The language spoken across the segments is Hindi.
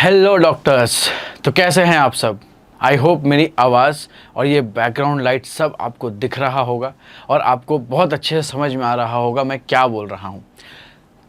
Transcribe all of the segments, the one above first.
Hello doctors. तो कैसे हैं आप सब? आई होप मेरी आवाज़ और ये बैकग्राउंड लाइट सब आपको दिख रहा होगा और आपको बहुत अच्छे से समझ में आ रहा होगा मैं क्या बोल रहा हूँ।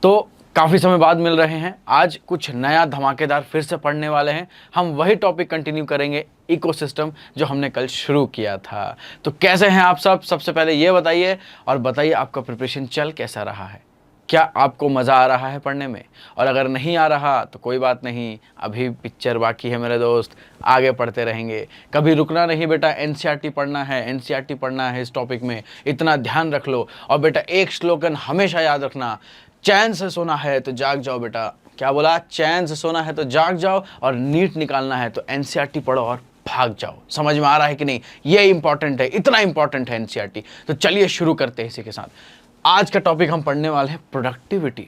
तो काफ़ी समय बाद मिल रहे हैं, आज कुछ नया धमाकेदार फिर से पढ़ने वाले हैं। हम वही टॉपिक कंटिन्यू करेंगे, इकोसिस्टम, जो हमने कल शुरू किया था। तो कैसे हैं आप सब? सबसे पहले ये बताइए और बताइए आपका प्रिपरेशन चल कैसा रहा है। क्या आपको मज़ा आ रहा है पढ़ने में? और अगर नहीं आ रहा तो कोई बात नहीं, अभी पिक्चर बाकी है मेरे दोस्त, आगे पढ़ते रहेंगे। कभी रुकना नहीं बेटा, एनसीईआरटी पढ़ना है, एनसीईआरटी पढ़ना है इस टॉपिक में, इतना ध्यान रख लो। और बेटा एक स्लोगन हमेशा याद रखना, चैन से सोना है तो जाग जाओ बेटा। क्या बोला? चैन से सोना है तो जाग जाओ, और नीट निकालना है तो एनसीईआरटी पढ़ो और भाग जाओ। समझ में आ रहा है कि नहीं? ये इंपॉर्टेंट है, इतना इंपॉर्टेंट है एनसीईआरटी। तो चलिए शुरू करते हैं इसी के साथ। आज का टॉपिक हम पढ़ने वाले हैं प्रोडक्टिविटी।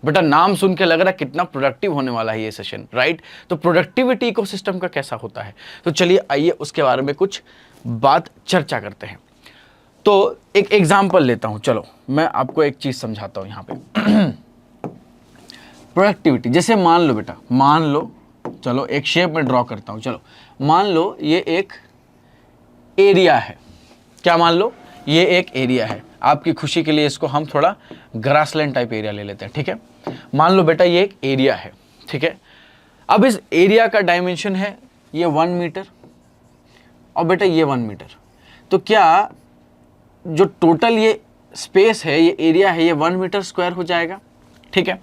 बेटा नाम सुन के लग रहा है कितना प्रोडक्टिव होने वाला है ये सेशन, राइट? तो प्रोडक्टिविटी इकोसिस्टम का कैसा होता है, तो चलिए आइए उसके बारे में कुछ बात चर्चा करते हैं। तो एक एग्जांपल लेता हूं, चलो मैं आपको एक चीज समझाता हूं यहां पे। प्रोडक्टिविटी जैसे मान लो बेटा, मान लो, चलो एक शेप में ड्रॉ करता हूं। चलो मान लो ये एक एरिया है। क्या मान लो? ये एक एरिया है। आपकी खुशी के लिए इसको हम थोड़ा ग्रासलैंड टाइप एरिया ले लेते हैं, ठीक है? मान लो बेटा ये एक एरिया है, ठीक है? अब इस एरिया का डायमेंशन है ये 1 मीटर और बेटा ये 1 मीटर। तो क्या जो टोटल ये स्पेस है, ये एरिया है, ये 1 मीटर स्क्वायर हो जाएगा, ठीक है?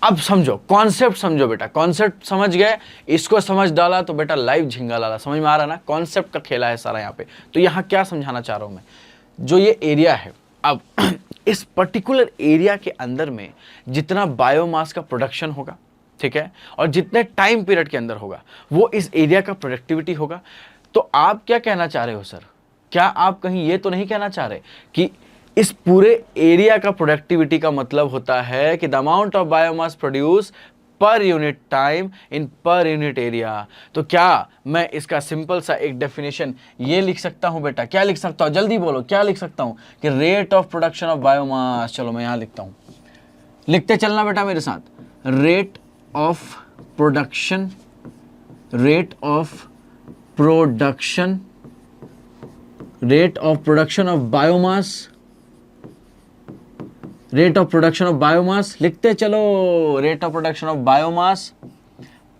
अब समझो, कॉन्सेप्ट समझो बेटा, कॉन्सेप्ट समझ गए, इसको समझ डाला तो बेटा लाइव झिंगा लाला। समझ में आ रहा ना? कॉन्सेप्ट का खेला है सारा यहाँ पे। तो यहाँ क्या समझाना चाह रहा हूँ मैं, जो ये एरिया है, अब इस पर्टिकुलर एरिया के अंदर में जितना बायोमास का प्रोडक्शन होगा, ठीक है, और जितने टाइम पीरियड के अंदर होगा, वो इस एरिया का प्रोडक्टिविटी होगा। तो आप क्या कहना चाह रहे हो सर? क्या आप कहीं ये तो नहीं कहना चाह रहे कि इस पूरे एरिया का प्रोडक्टिविटी का मतलब होता है कि the amount of biomass produce per unit time in per unit area? तो क्या मैं इसका सिंपल सा एक डेफिनेशन ये लिख सकता हूं बेटा? क्या लिख सकता हूं? जल्दी बोलो, क्या लिख सकता हूं? कि rate of production of biomass. चलो मैं यहां लिखता हूं, लिखते चलना बेटा मेरे साथ। Rate of production, rate of production, rate of production of biomass, rate of production of biomass. लिखते चलो, rate of production of biomass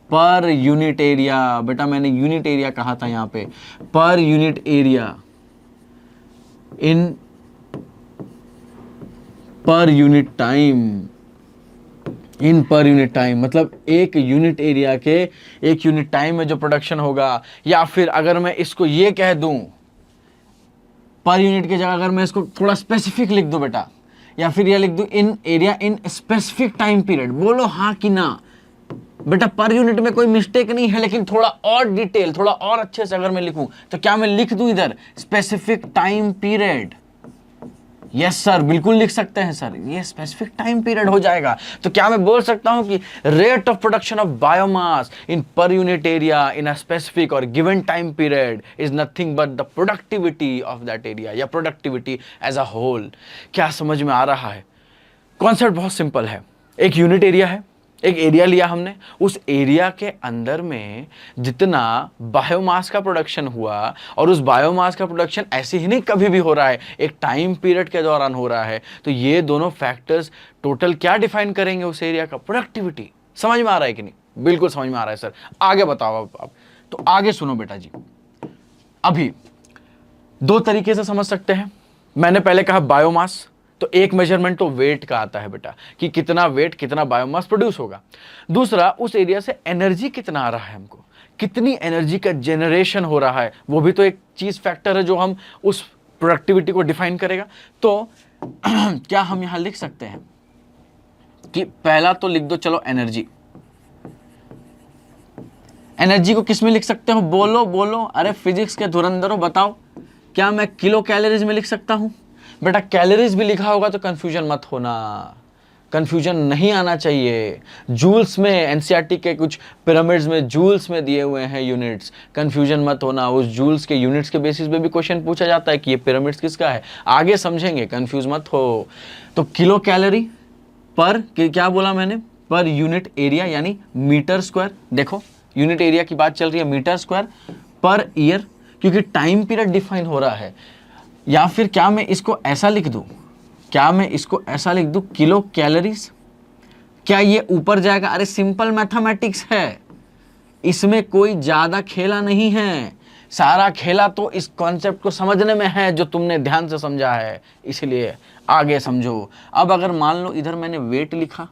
पर यूनिट एरिया। बेटा मैंने यूनिट एरिया कहा था यहां पे, पर यूनिट एरिया इन पर यूनिट टाइम, इन पर यूनिट टाइम मतलब एक यूनिट एरिया के एक यूनिट टाइम में जो प्रोडक्शन होगा। या फिर अगर मैं इसको ये कह दूं, पर यूनिट की जगह अगर मैं इसको थोड़ा स्पेसिफिक लिख दूं बेटा, या फिर ये लिख दूं in area in specific time period. बोलो हाँ कि ना बेटा? पर यूनिट में कोई मिस्टेक नहीं है, लेकिन थोड़ा और डिटेल, थोड़ा और अच्छे से अगर मैं लिखूं तो क्या मैं लिख दूं इधर specific time period? Yes sir, बिल्कुल लिख सकते हैं सर, ये स्पेसिफिक टाइम पीरियड हो जाएगा। तो क्या मैं बोल सकता हूं कि rate of production of biomass in per unit area in a specific और given time period is nothing but the productivity of that area, या प्रोडक्टिविटी एज अ होल? क्या समझ में आ रहा है? कॉन्सेप्ट बहुत सिंपल है। एक यूनिट एरिया है, एक एरिया लिया हमने, उस एरिया के अंदर में जितना बायोमास का प्रोडक्शन हुआ, और उस बायोमास का प्रोडक्शन ऐसे ही नहीं कभी भी हो रहा है, एक टाइम पीरियड के दौरान हो रहा है। तो ये दोनों फैक्टर्स टोटल क्या डिफाइन करेंगे उस एरिया का? प्रोडक्टिविटी। समझ में आ रहा है कि नहीं? बिल्कुल समझ में आ रहा है सर। आगे बताओ अब। तो आगे सुनो बेटा जी, अभी 2 तरीके से समझ सकते हैं। मैंने पहले कहा बायोमास, तो एक मेजरमेंट तो वेट का आता है बेटा, कि कितना वेट, कितना बायोमास प्रोड्यूस होगा। दूसरा, उस एरिया से एनर्जी कितना आ रहा है हमको, कितनी एनर्जी का जनरेशन हो रहा है, वो भी तो एक चीज फैक्टर है जो हम उस प्रोडक्टिविटी को डिफाइन करेगा। तो क्या हम यहां लिख सकते हैं कि पहला तो लिख दो चलो एनर्जी। एनर्जी को किस में लिख सकते हो? बोलो बोलो, अरे फिजिक्स के धुरंधरो बताओ, क्या मैं किलो कैलोरीज में लिख सकता हूं? बेटा कैलोरीज भी लिखा होगा तो कंफ्यूजन मत होना, कंफ्यूजन नहीं आना चाहिए। जूल्स में, एनसीईआरटी के कुछ पिरामिड्स में जूल्स में दिए हुए हैं यूनिट्स, कंफ्यूजन मत होना। उस जूल्स के यूनिट्स के बेसिस पे भी क्वेश्चन पूछा जाता है कि ये पिरामिड्स किसका है, आगे समझेंगे, कंफ्यूज मत हो। तो किलो कैलोरी पर, क्या बोला मैंने? पर यूनिट एरिया यानी मीटर स्क्वायर। देखो यूनिट एरिया की बात चल रही है, मीटर स्क्वायर पर ईयर, क्योंकि टाइम पीरियड डिफाइन हो रहा है। या फिर क्या मैं इसको ऐसा लिख दूं, क्या मैं इसको ऐसा लिख दूं, किलो कैलोरीज। क्या ये ऊपर जाएगा? अरे सिंपल मैथमेटिक्स है, इसमें कोई ज्यादा खेला नहीं है, सारा खेला तो इस कॉन्सेप्ट को समझने में है जो तुमने ध्यान से समझा है, इसलिए आगे समझो। अब अगर मान लो इधर मैंने वेट लिखा,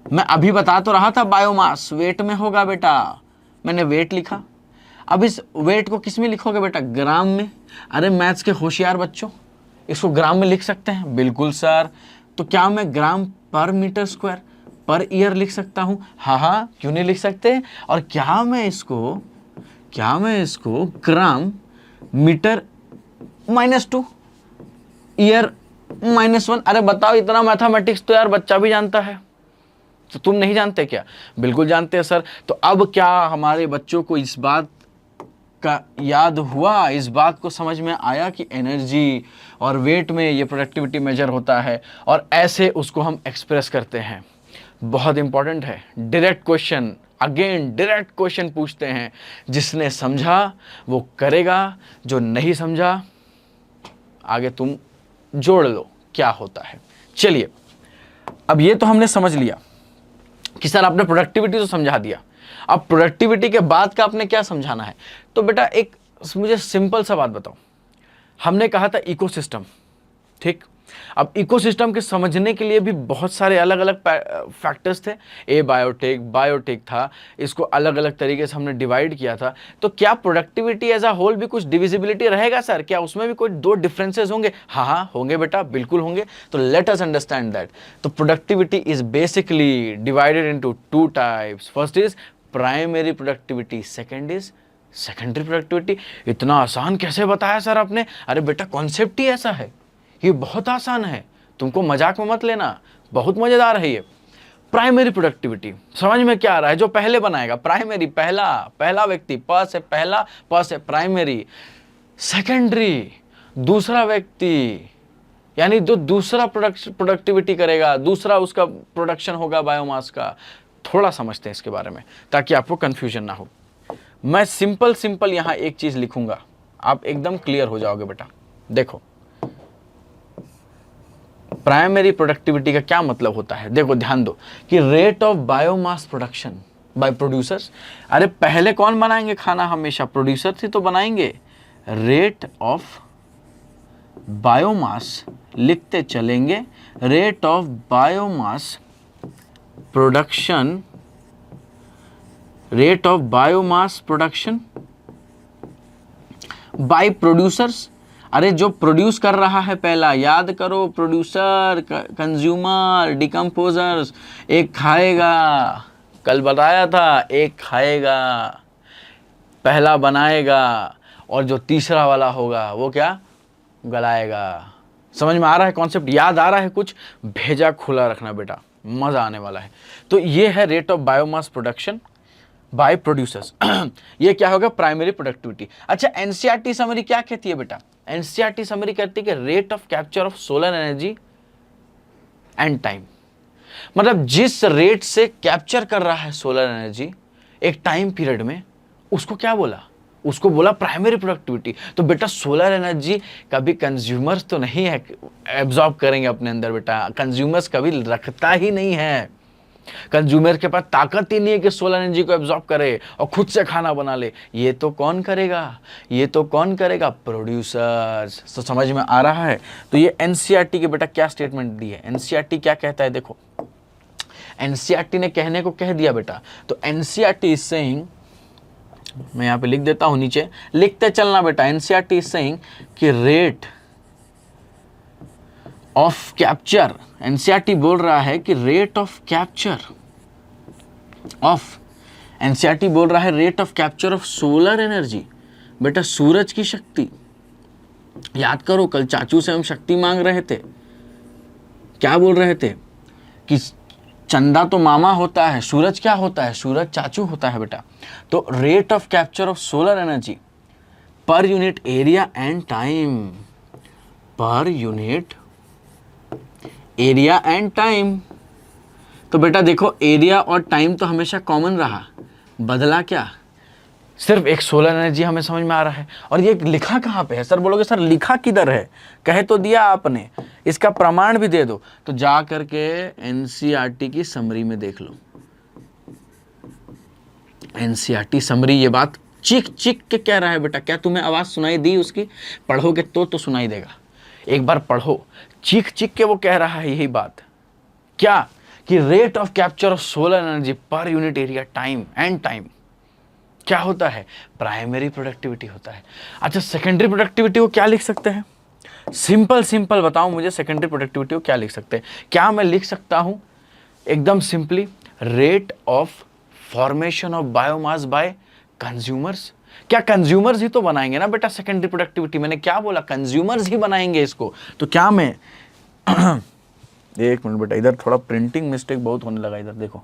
मैं अभी बता तो रहा था बायोमास वेट में होगा बेटा, मैंने वेट लिखा। अब इस वेट को किस में लिखोगे बेटा? ग्राम में। अरे मैथ्स के होशियार बच्चों, इसको ग्राम में लिख सकते हैं? बिल्कुल सर। तो क्या मैं ग्राम per metre square per year लिख सकता हूं? हाँ, क्यों नहीं लिख सकते। और क्या मैं इसको ग्राम मीटर -2 ईयर -1, अरे बताओ, इतना मैथमेटिक्स तो यार बच्चा भी जानता है, तो तुम नहीं जानते क्या? बिल्कुल जानते हैं सर। तो अब क्या हमारे बच्चों को इस बात का याद हुआ, इस बात को समझ में आया कि एनर्जी और वेट में ये प्रोडक्टिविटी मेजर होता है और ऐसे उसको हम एक्सप्रेस करते हैं। बहुत इंपॉर्टेंट है, direct question, again direct question पूछते हैं। जिसने समझा वो करेगा, जो नहीं समझा आगे तुम जोड़ लो क्या होता है। चलिए, अब ये तो हमने समझ लिया कि सर आपने प्रोडक्टिविटी तो समझा दिया, अब प्रोडक्टिविटी के बाद का आपने क्या समझाना है। तो बेटा एक मुझे सिंपल सा बात बताओ, हमने कहा था इकोसिस्टम, ठीक। अब इकोसिस्टम के समझने के लिए भी बहुत सारे अलग अलग फैक्टर्स थे। बायोटेक था, इसको अलग अलग तरीके से हमने डिवाइड किया था। तो क्या प्रोडक्टिविटी एज अ होल भी कुछ डिविजिबिलिटी रहेगा सर? क्या उसमें भी कोई दो डिफरेंसेस होंगे? हाँ होंगे बेटा, बिल्कुल होंगे। तो लेट अस अंडरस्टैंड दैट। तो productivity is basically divided into 2 types. First is primary productivity, second is secondary productivity. इतना आसान कैसे बताया सर आपने? अरे बेटा कॉन्सेप्ट ही ऐसा है, ये बहुत आसान है, तुमको मजाक में मत लेना, बहुत मजेदार है ये। प्राइमरी प्रोडक्टिविटी समझ में क्या आ रहा है? जो पहले बनाएगा प्राइमरी, पहला व्यक्ति, प से पहला, प से प्राइमरी। सेकेंडरी दूसरा व्यक्ति, यानी जो दूसरा प्रोडक्टिविटी करेगा, दूसरा उसका प्रोडक्शन होगा बायोमास का। थोड़ा समझते हैं इसके बारे में ताकि आपको कंफ्यूजन ना हो। मैं सिंपल यहां एक चीज लिखूंगा, आप एकदम क्लियर हो जाओगे बेटा। देखो प्राइमरी प्रोडक्टिविटी का क्या मतलब होता है, देखो ध्यान दो कि rate of biomass production by producers. अरे पहले कौन बनाएंगे खाना? हमेशा प्रोड्यूसर ही तो बनाएंगे। रेट ऑफ बायोमास लिखते चलेंगे, rate of biomass production, rate of biomass production by producers. अरे जो प्रोड्यूस कर रहा है पहला, याद करो, प्रोड्यूसर, कंज्यूमर, डिकम्पोजर्स। एक खाएगा, कल बताया था, एक खाएगा, पहला बनाएगा, और जो तीसरा वाला होगा वो क्या? गलाएगा। समझ में आ रहा है कॉन्सेप्ट? याद आ रहा है कुछ? भेजा खुला रखना बेटा, मजा आने वाला है। तो ये है rate of biomass production by producers. ये क्या होगा? Primary productivity. अच्छा, एनसीईआरटी समरी क्या कहती है बेटा? एनसीईआरटी समरी कहती है कि rate of capture of solar energy and time. मतलब जिस रेट से कैप्चर कर रहा है सोलर एनर्जी एक टाइम पीरियड में, उसको क्या बोला? उसको बोला प्राइमरी प्रोडक्टिविटी। तो बेटा सोलर एनर्जी कभी कंज्यूमर्स तो नहीं है एब्जॉर्ब करेंगे अपने अंदर बेटा, कंज्यूमर्स कभी रखता ही नहीं है। कंज्यूमर के पास ताकत ही नहीं है कि सोलर एनर्जी को एब्जॉर्ब करे और खुद से खाना बना ले। ये तो कौन करेगा? ये तो कौन करेगा? प्रोड्यूसर्स। तो समझ में आ रहा है? तो ये एनसीईआरटी के बेटा क्या स्टेटमेंट दी है, एनसीईआरटी क्या कहता है? देखो एनसीईआरटी ने कहने को कह दिया बेटा। तो एनसीईआरटी इज सेइंग, मैं यहां पे लिख देता हूं, नीचे लिखते चलना बेटा। एनसीईआरटी इज सेइंग कि रेट ऑफ कैप्चर, एनसीईआरटी बोल रहा है कि rate of capture of, NCERT बोल रहा है rate of capture of solar energy. बेटा सूरज की शक्ति, याद करो कल चाचू से हम शक्ति मांग रहे थे, क्या बोल रहे थे कि चंदा तो मामा होता है, सूरज क्या होता है? सूरज चाचू होता है बेटा। तो rate of capture of solar energy पर यूनिट एरिया एंड टाइम, पर यूनिट एरिया एंड टाइम। तो बेटा देखो, एरिया और टाइम तो हमेशा कॉमन रहा, बदला क्या? सिर्फ एक सोलर एनर्जी हमें समझ में आ रहा है। और ये लिखा कहाँ पे है? सर बोलोगे सर लिखा किधर है? कह तो दिया आपने, इसका प्रमाण भी दे दो। तो जा करके एनसीईआरटी की समरी में देख लो। एनसीईआरटी समरी ये बात चीख चीख के कह रहा है बेटा। क्या तुम्हें आवाज सुनाई दी उसकी? पढ़ोगे तो सुनाई देगा। एक बार पढ़ो, चीख चीख के वो कह रहा है यही बात। क्या? कि rate of capture of solar energy पर unit area time and time क्या होता है? प्राइमरी प्रोडक्टिविटी होता है। अच्छा, सेकेंडरी प्रोडक्टिविटी को क्या लिख सकते हैं? सिंपल बताओ मुझे, सेकेंडरी प्रोडक्टिविटी को क्या लिख सकते हैं? क्या मैं लिख सकता हूं एकदम simply, rate of formation of biomass by consumers? क्या कंज्यूमर्स ही तो बनाएंगे ना बेटा सेकेंडरी प्रोडक्टिविटी? मैंने क्या बोला? कंज्यूमर्स ही बनाएंगे इसको। तो क्या मैं एक मिनट बेटा, इधर थोड़ा प्रिंटिंग मिस्टेक बहुत होने लगा, इधर देखो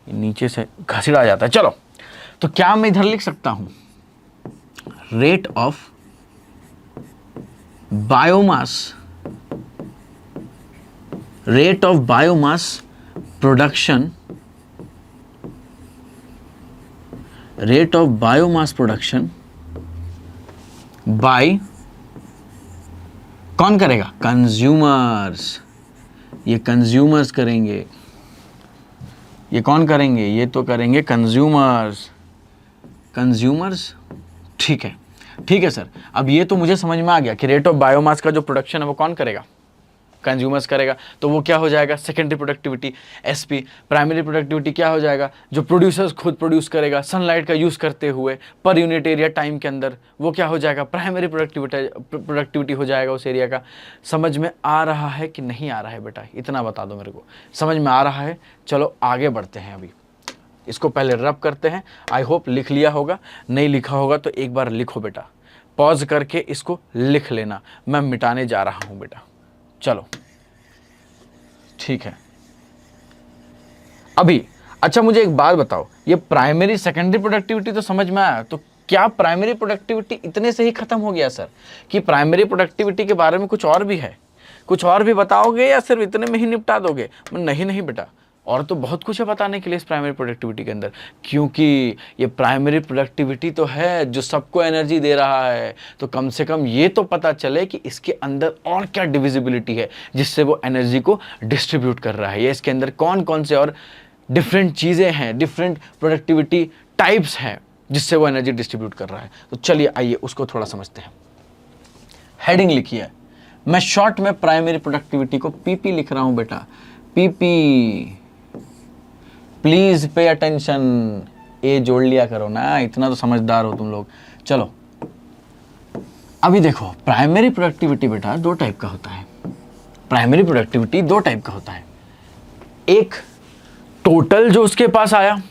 नीचे से घसीटा जाता है। चलो, तो क्या मैं इधर लिख सकता हूं rate of biomass, rate of biomass production, rate of biomass production by, कौन करेगा? कंज्यूमर्स। ये कंज्यूमर्स करेंगे। ये कौन करेंगे? ये तो करेंगे कंज्यूमर्स। कंज्यूमर्स, ठीक है, ठीक है सर। अब ये तो मुझे समझ में आ गया कि रेट ऑफ बायोमास का जो प्रोडक्शन है वो कौन करेगा? कंज्यूमर्स करेगा। तो वो क्या हो जाएगा? Secondary productivity SP. Primary productivity क्या हो जाएगा? जो प्रोड्यूसर्स खुद प्रोड्यूस करेगा सनलाइट का यूज करते हुए पर यूनिट एरिया टाइम के अंदर, वो क्या हो जाएगा? प्राइमरी प्रोडक्टिविटी हो जाएगा उस एरिया का। समझ में आ रहा है कि नहीं आ रहा है बेटा? इतना बता दो मेरे को। समझ में आ रहा है? चलो आगे बढ़ते हैं। अभी इसको पहले रब करते हैं। आई होप लिख लिया होगा, नहीं लिखा होगा तो एक बार लिखो बेटा, पॉज करके इसको लिख लेना। मैं मिटाने जा रहा हूं बेटा। चलो ठीक है। अभी अच्छा मुझे एक बात बताओ, ये प्राइमरी सेकेंडरी प्रोडक्टिविटी तो समझ में आया, तो क्या प्राइमरी प्रोडक्टिविटी इतने से ही खत्म हो गया सर? कि प्राइमरी प्रोडक्टिविटी के बारे में कुछ और भी है? कुछ और भी बताओगे या सिर्फ इतने में ही निपटा दोगे? नहीं नहीं बेटा, और तो बहुत कुछ है बताने के लिए इस प्राइमरी प्रोडक्टिविटी के अंदर, क्योंकि ये प्राइमरी प्रोडक्टिविटी तो है जो सबको एनर्जी दे रहा है। तो कम से कम ये तो पता चले कि इसके अंदर और क्या डिविजिबिलिटी है जिससे वो एनर्जी को डिस्ट्रीब्यूट कर रहा है, या इसके अंदर कौन कौन से और डिफरेंट चीज़ें हैं, डिफरेंट प्रोडक्टिविटी टाइप्स हैं जिससे वो एनर्जी डिस्ट्रीब्यूट कर रहा है। तो चलिए आइए उसको थोड़ा समझते हैं। हेडिंग लिखिए, मैं शॉर्ट में प्राइमरी प्रोडक्टिविटी को पीपी लिख रहा हूं बेटा। PP, please pay attention. ए जोड़ लिया करो ना, इतना तो समझदार हो तुम लोग। चलो अभी देखो, प्राइमरी प्रोडक्टिविटी बेटा दो टाइप का होता है। प्राइमरी प्रोडक्टिविटी दो टाइप का होता है, एक टोटल जो उसके पास आया,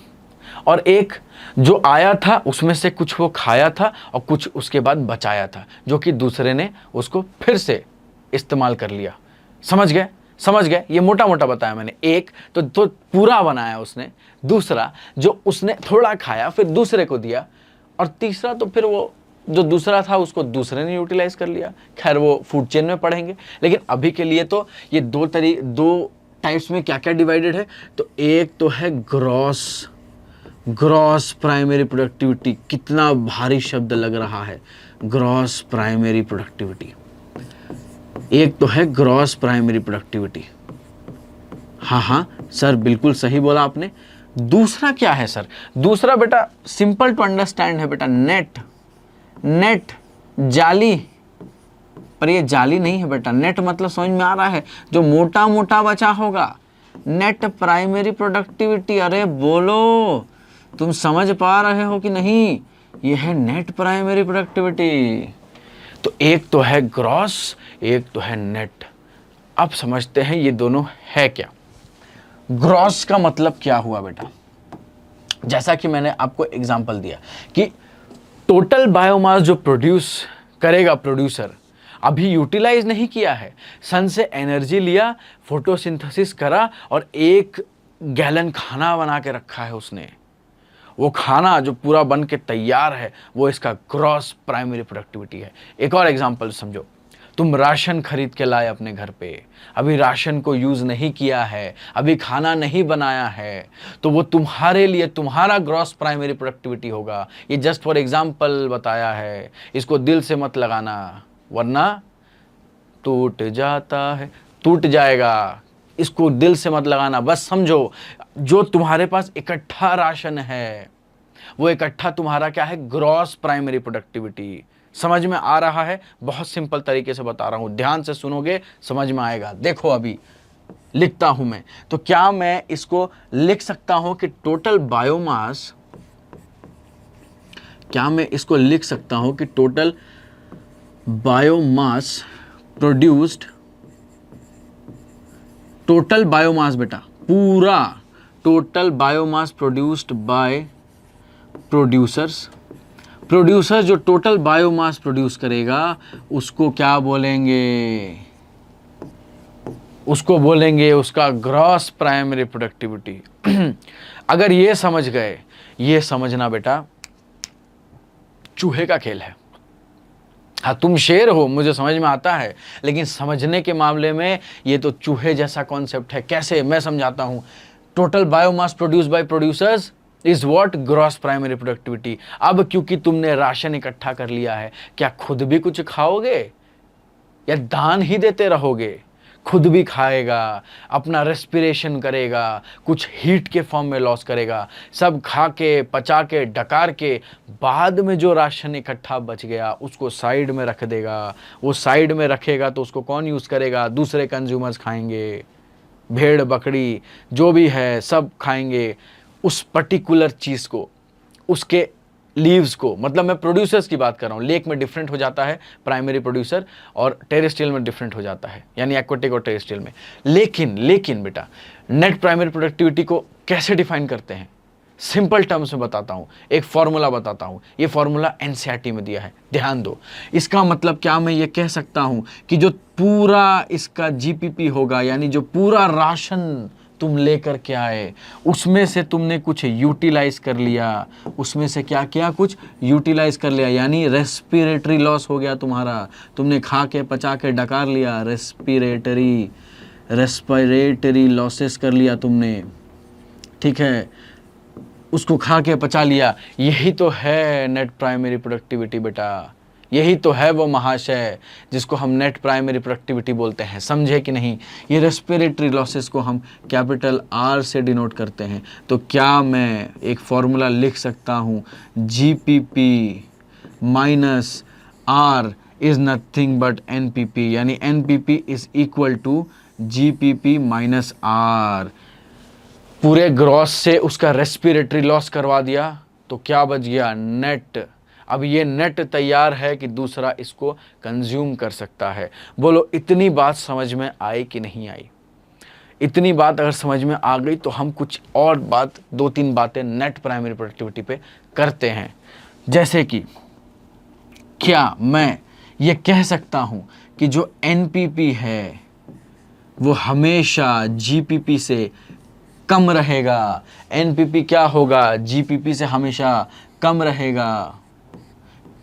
और एक जो आया था उसमें से कुछ वो खाया था और कुछ उसके बाद बचाया था, जो कि दूसरे ने उसको फिर से इस्तेमाल कर लिया। समझ गए? समझ गए? ये मोटा मोटा बताया मैंने। एक तो पूरा बनाया उसने, दूसरा जो उसने थोड़ा खाया फिर दूसरे को दिया, और तीसरा तो फिर वो जो दूसरा था उसको दूसरे ने यूटिलाइज कर लिया। खैर वो फूड चेन में पढ़ेंगे, लेकिन अभी के लिए तो ये दो टाइप्स में क्या क्या डिवाइडेड है। तो एक तो है ग्रॉस प्राइमरी प्रोडक्टिविटी। कितना भारी शब्द लग रहा है, ग्रॉस प्राइमरी प्रोडक्टिविटी। एक तो है ग्रॉस प्राइमरी प्रोडक्टिविटी। हाँ सर बिल्कुल सही बोला आपने। दूसरा क्या है सर? दूसरा बेटा सिंपल टू अंडरस्टैंड है बेटा, नेट जाली। पर ये जाली नहीं है बेटा, नेट मतलब समझ में आ रहा है, जो मोटा मोटा बचा होगा। Net primary productivity. अरे बोलो, तुम समझ पा रहे हो कि नहीं? ये है नेट प्राइमरी प्रोडक्टिविटी। तो एक तो है ग्रॉस, एक तो है नेट। अब समझते हैं ये दोनों है क्या। ग्रॉस का मतलब क्या हुआ बेटा? जैसा कि मैंने आपको एग्जांपल दिया कि टोटल बायोमास जो प्रोड्यूस करेगा प्रोड्यूसर, अभी यूटिलाइज नहीं किया है, सन से एनर्जी लिया, फोटोसिंथेसिस करा और 1 गैलन खाना बना के रखा है उसने। वो खाना जो पूरा बन के तैयार है वो इसका ग्रॉस प्राइमरी प्रोडक्टिविटी है। एक और एग्जांपल समझो, तुम राशन खरीद के लाए अपने घर पे, अभी राशन को यूज नहीं किया है, अभी खाना नहीं बनाया है, तो वो तुम्हारे लिए तुम्हारा ग्रॉस प्राइमरी प्रोडक्टिविटी होगा। ये जस्ट फॉर एग्जाम्पल बताया है, इसको दिल से मत लगाना वरना टूट जाता है, टूट जाएगा। इसको दिल से मत लगाना, बस समझो जो तुम्हारे पास इकट्ठा राशन है वो इकट्ठा तुम्हारा क्या है, ग्रॉस प्राइमरी प्रोडक्टिविटी। समझ में आ रहा है? बहुत सिंपल तरीके से बता रहा हूं, ध्यान से सुनोगे समझ में आएगा। देखो अभी लिखता हूं मैं, तो क्या मैं इसको लिख सकता हूं कि टोटल बायोमास, क्या मैं इसको लिख सकता हूं कि total biomass produced, total biomass बेटा पूरा, total biomass produced by producers, producer जो टोटल बायोमास प्रोड्यूस करेगा उसको क्या बोलेंगे, उसको बोलेंगे उसका ग्रॉस प्राइमरी प्रोडक्टिविटी। अगर ये समझ गए, ये समझना बेटा चूहे का खेल है। हाँ तुम शेर हो, मुझे समझ में आता है, लेकिन समझने के मामले में ये तो चूहे जैसा कॉन्सेप्ट है। कैसे, मैं समझाता हूं। Total biomass produce by producers is what, gross primary productivity. अब क्योंकि तुमने राशन इकट्ठा कर लिया है, क्या खुद भी कुछ खाओगे या दान ही देते रहोगे? खुद भी खाएगा, अपना रेस्पिरेशन करेगा, कुछ हीट के फॉर्म में लॉस करेगा, सब खा के पचा के डकार के बाद में जो राशन इकट्ठा बच गया उसको साइड में रख देगा। वो साइड में रखेगा तो उसको कौन यूज़ करेगा, दूसरे कंज्यूमर्स खाएंगे, भेड़ बकरी जो भी है सब खाएंगे उस पर्टिकुलर चीज़ को, उसके लीव्स को। मतलब मैं प्रोड्यूसर्स की बात कर रहा हूँ। लेक में डिफरेंट हो जाता है प्राइमरी प्रोड्यूसर और टेरेस्ट्रियल में डिफरेंट हो जाता है, यानी एक्वेटिक और टेरेस्ट्रियल में। लेकिन बेटा नेट प्राइमरी प्रोडक्टिविटी को कैसे डिफाइन करते हैं, सिंपल टर्म्स में बताता हूँ, एक फॉर्मूला बताता हूँ। ये फॉर्मूला एनसीईआरटी में दिया है, ध्यान दो। इसका मतलब क्या मैं ये कह सकता हूँ कि जो पूरा इसका जीपीपी होगा, यानी जो पूरा राशन तुम लेकर के आए उसमें से तुमने कुछ यूटिलाइज कर लिया, उसमें से क्या किया, कुछ यूटिलाइज कर लिया, यानी रेस्पिरेटरी लॉस हो गया तुम्हारा। तुमने खा के पचा के डकार लिया, रेस्पिरेटरी लॉसेस कर लिया तुमने, ठीक है, उसको खा के पचा लिया। यही तो है नेट प्राइमरी प्रोडक्टिविटी बेटा, यही तो है वो महाशय जिसको हम नेट प्राइमरी प्रोडक्टिविटी बोलते हैं। समझे कि नहीं? ये रेस्पिरेटरी लॉसेस को हम कैपिटल आर से डिनोट करते हैं। तो क्या मैं एक फॉर्मूला लिख सकता हूँ, GPP minus R is nothing but NPP, यानी NPP is equal to GPP minus R. पूरे ग्रॉस से उसका रेस्पिरेटरी लॉस करवा दिया तो क्या बच गया, नेट। अब ये नेट तैयार है कि दूसरा इसको कंज्यूम कर सकता है। बोलो इतनी बात समझ में आई कि नहीं आई? इतनी बात अगर समझ में आ गई तो हम कुछ और बात, 2-3 बातें नेट प्राइमरी प्रोडक्टिविटी पे करते हैं। जैसे कि क्या मैं ये कह सकता हूँ कि जो एनपीपी है वो हमेशा जीपीपी से कम रहेगा। एनपीपी क्या होगा, जीपीपी से हमेशा कम रहेगा।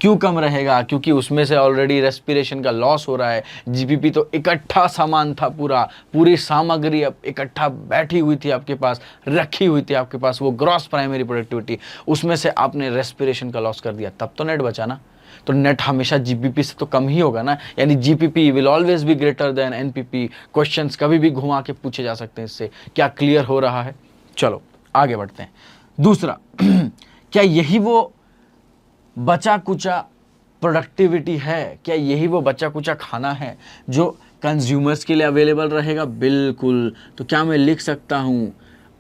क्यों कम रहेगा? क्योंकि उसमें से ऑलरेडी रेस्पिरेशन का लॉस हो रहा है। जीपीपी तो इकट्ठा सामान था, पूरी सामग्री अब इकट्ठा बैठी हुई थी आपके पास, रखी हुई थी आपके पास, वो ग्रॉस प्राइमरी प्रोडक्टिविटी, उसमें से आपने रेस्पिरेशन का लॉस कर दिया, तब तो नेट बचा ना। तो नेट हमेशा जीपीपी से तो कम ही होगा ना, यानी GPP will always be greater than NPP. Questions कभी भी घुमा के पूछे जा सकते हैं इससे। क्या क्लियर हो रहा है? चलो आगे बढ़ते हैं। दूसरा, क्या यही वो बचा कुचा प्रोडक्टिविटी है? क्या यही वो बचा कुचा खाना है जो कंज्यूमर्स के लिए अवेलेबल रहेगा? बिल्कुल। तो क्या मैं लिख सकता हूँ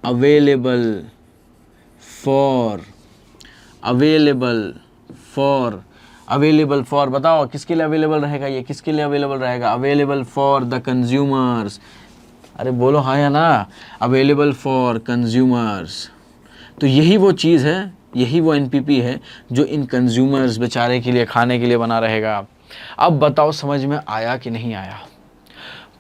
अवेलेबल फॉर, बताओ किसके लिए अवेलेबल रहेगा? ये किसके लिए अवेलेबल रहेगा? Available for the consumers. अरे बोलो हाँ या ना, अवेलेबल फॉर कंज्यूमर्स। तो यही वो चीज़ है, यही वो एनपीपी है जो इन कंज्यूमर्स बेचारे के लिए, खाने के लिए बना रहेगा। अब बताओ समझ में आया कि नहीं आया?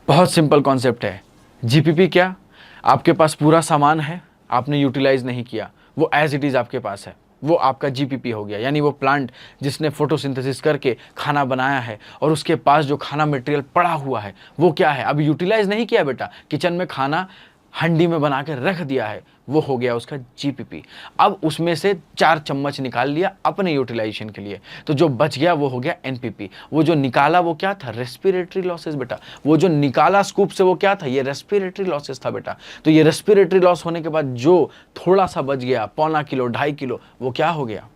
बहुत सिंपल कॉन्सेप्ट है। जीपीपी क्या, आपके पास पूरा सामान है, आपने यूटिलाइज नहीं किया, वो एज इट इज़ आपके पास है, वो आपका जीपीपी हो गया। यानी वो प्लांट जिसने फोटोसिंथेसिस करके खाना बनाया है और उसके पास जो खाना मटेरियल पड़ा हुआ है वो क्या है, अभी यूटिलाइज नहीं किया बेटा, किचन में खाना हंडी में बना के रख दिया है, वो हो गया उसका जीपीपी। अब उसमें से 4 चम्मच निकाल लिया अपने यूटिलाइजेशन के लिए, तो जो बच गया वो हो गया एनपीपी। वो जो निकाला वो क्या था, रेस्पिरेटरी लॉसेस बेटा। वो जो निकाला स्कूप से वो क्या था, ये रेस्पिरेटरी लॉसेस था बेटा। तो ये रेस्पिरेटरी लॉस होने के बाद जो थोड़ा सा बच गया, पौना किलो 2.5 किलो, वो क्या हो गया,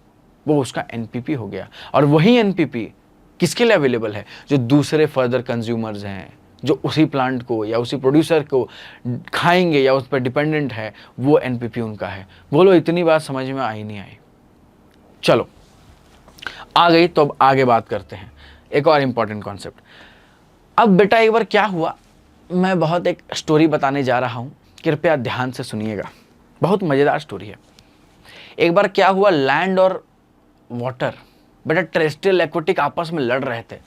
वो उसका एनपीपी हो गया। और वही एनपीपी किसके लिए अवेलेबल है, जो दूसरे फर्दर कंज्यूमर्स हैं, जो उसी प्लांट को या उसी प्रोड्यूसर को खाएंगे या उस पर डिपेंडेंट है, वो एनपीपी उनका है। बोलो इतनी बात समझ में आई नहीं आई? चलो आ गई, तो अब आगे बात करते हैं एक और इंपॉर्टेंट कॉन्सेप्ट। अब बेटा एक बार क्या हुआ, मैं बहुत एक स्टोरी बताने जा रहा हूं, कृपया ध्यान से सुनिएगा, बहुत मजेदार स्टोरी है। एक बार क्या हुआ, लैंड और वाटर बेटा, टेरेस्ट्रियल एक्वेटिक आपस में लड़ रहे थे।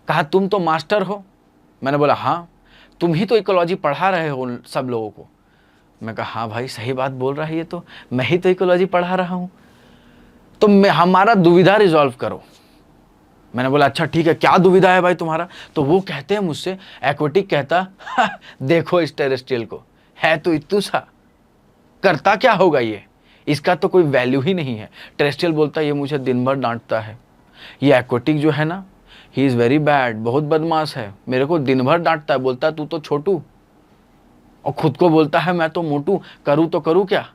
कहा तुम तो मास्टर हो, मैंने बोला हाँ, तुम ही तो इकोलॉजी पढ़ा रहे हो सब लोगों को। मैं कहा हाँ भाई सही बात बोल रहा है ये तो, मैं ही तो इकोलॉजी पढ़ा रहा हूं, तो हमारा दुविधा रिजॉल्व करो। मैंने बोला अच्छा ठीक है, क्या दुविधा है भाई तुम्हारा? तो वो कहते हैं मुझसे, एक्वेटिक कहता देखो इस टेरेस्ट्रियल को, है तो इतू सा, करता क्या होगा ये, इसका तो कोई वैल्यू ही नहीं है। टेरेस्ट्रियल बोलता ये मुझे दिन भर डांटता है, ये एक्वेटिक जो है ना, ही इज़ वेरी बैड, बहुत बदमाश है, मेरे को दिन भर डांटता है, बोलता है तू तो छोटू, और खुद को बोलता है मैं तो मोटू, करूँ तो करूँ क्या?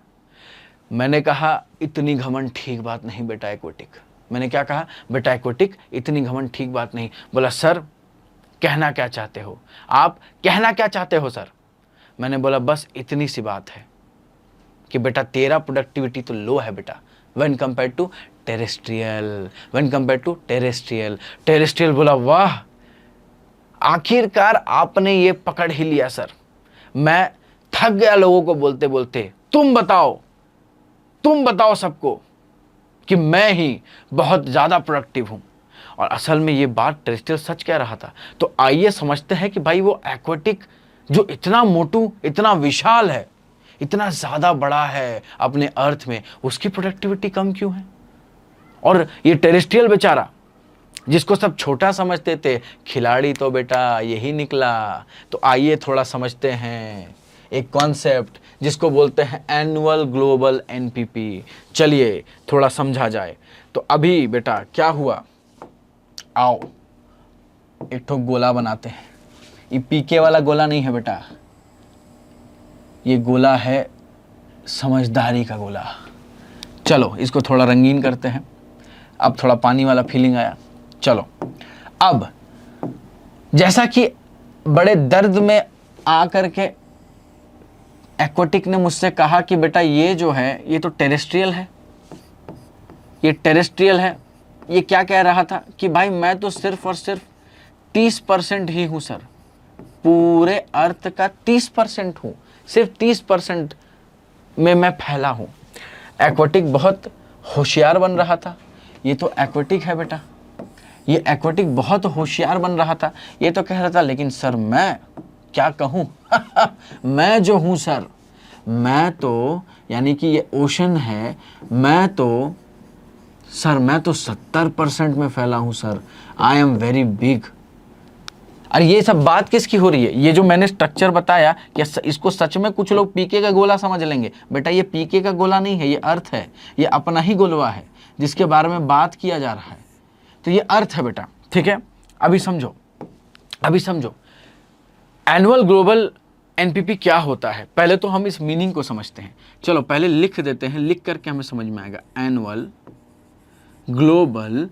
मैंने कहा इतनी घमंड ठीक बात नहीं बेटा एक्वेटिक। मैंने क्या कहा, बेटा एक्वेटिक इतनी घमंड ठीक बात नहीं। बोला सर कहना क्या चाहते हो आप, कहना क्या चाहते हो सर? मैंने बोला बस इतनी सी बात है कि बेटा तेरा प्रोडक्टिविटी तो लो है बेटा, when compare to terrestrial, when compare to terrestrial. Terrestrial बोला वाह, आखिरकार आपने ये पकड़ ही लिया सर, मैं थक गया लोगों को बोलते बोलते, तुम बताओ सबको कि मैं ही बहुत ज्यादा प्रोडक्टिव हूं। और असल में ये बात टेरेस्ट्रियल सच कह रहा था। तो आइए समझते हैं कि भाई वो एक्वेटिक जो इतना मोटू, इतना विशाल है, इतना ज्यादा बड़ा है अपने अर्थ में, उसकी प्रोडक्टिविटी कम क्यों है? और ये टेरेस्ट्रियल बेचारा जिसको सब छोटा समझते थे, खिलाड़ी तो बेटा यही निकला। तो आइए थोड़ा समझते हैं एक कॉन्सेप्ट जिसको बोलते हैं एनुअल ग्लोबल एनपीपी। चलिए थोड़ा समझा जाए। तो अभी बेटा क्या हुआ, आओ एक ठो गोला बनाते हैं। ये पीके वाला गोला नहीं है बेटा, ये गोला है समझदारी का गोला। चलो इसको थोड़ा रंगीन करते हैं। अब थोड़ा पानी वाला फीलिंग आया। चलो अब जैसा कि बड़े दर्द में आकर के एक्वेटिक ने मुझसे कहा कि बेटा ये जो है ये तो टेरेस्ट्रियल है, ये टेरेस्ट्रियल है। ये क्या कह रहा था कि भाई मैं तो सिर्फ और सिर्फ 30% ही हूं सर, पूरे अर्थ का 30% हूं, सिर्फ 30% में मैं फैला हूं। एक्वेटिक बहुत होशियार बन रहा था। ये तो एक्वेटिक है बेटा, ये एक्वेटिक बहुत होशियार बन रहा था। ये तो कह रहा था लेकिन सर मैं क्या कहूं मैं जो हूं सर, मैं तो यानी कि ये ओशन है, मैं तो 70% में फैला हूं sir, I am very big. और ये सब बात किसकी हो रही है? ये जो मैंने स्ट्रक्चर बताया, क्या इसको सच में कुछ लोग पीके का गोला समझ लेंगे? बेटा ये पीके का गोला नहीं है, ये अर्थ है, ये अपना ही गोलवा है जिसके बारे में बात किया जा रहा है। तो ये अर्थ है बेटा, ठीक है। अभी समझो एनुअल ग्लोबल एनपीपी क्या होता है। पहले तो हम इस मीनिंग को समझते हैं। चलो पहले लिख देते हैं, लिख करके हमें समझ में आएगा। Annual global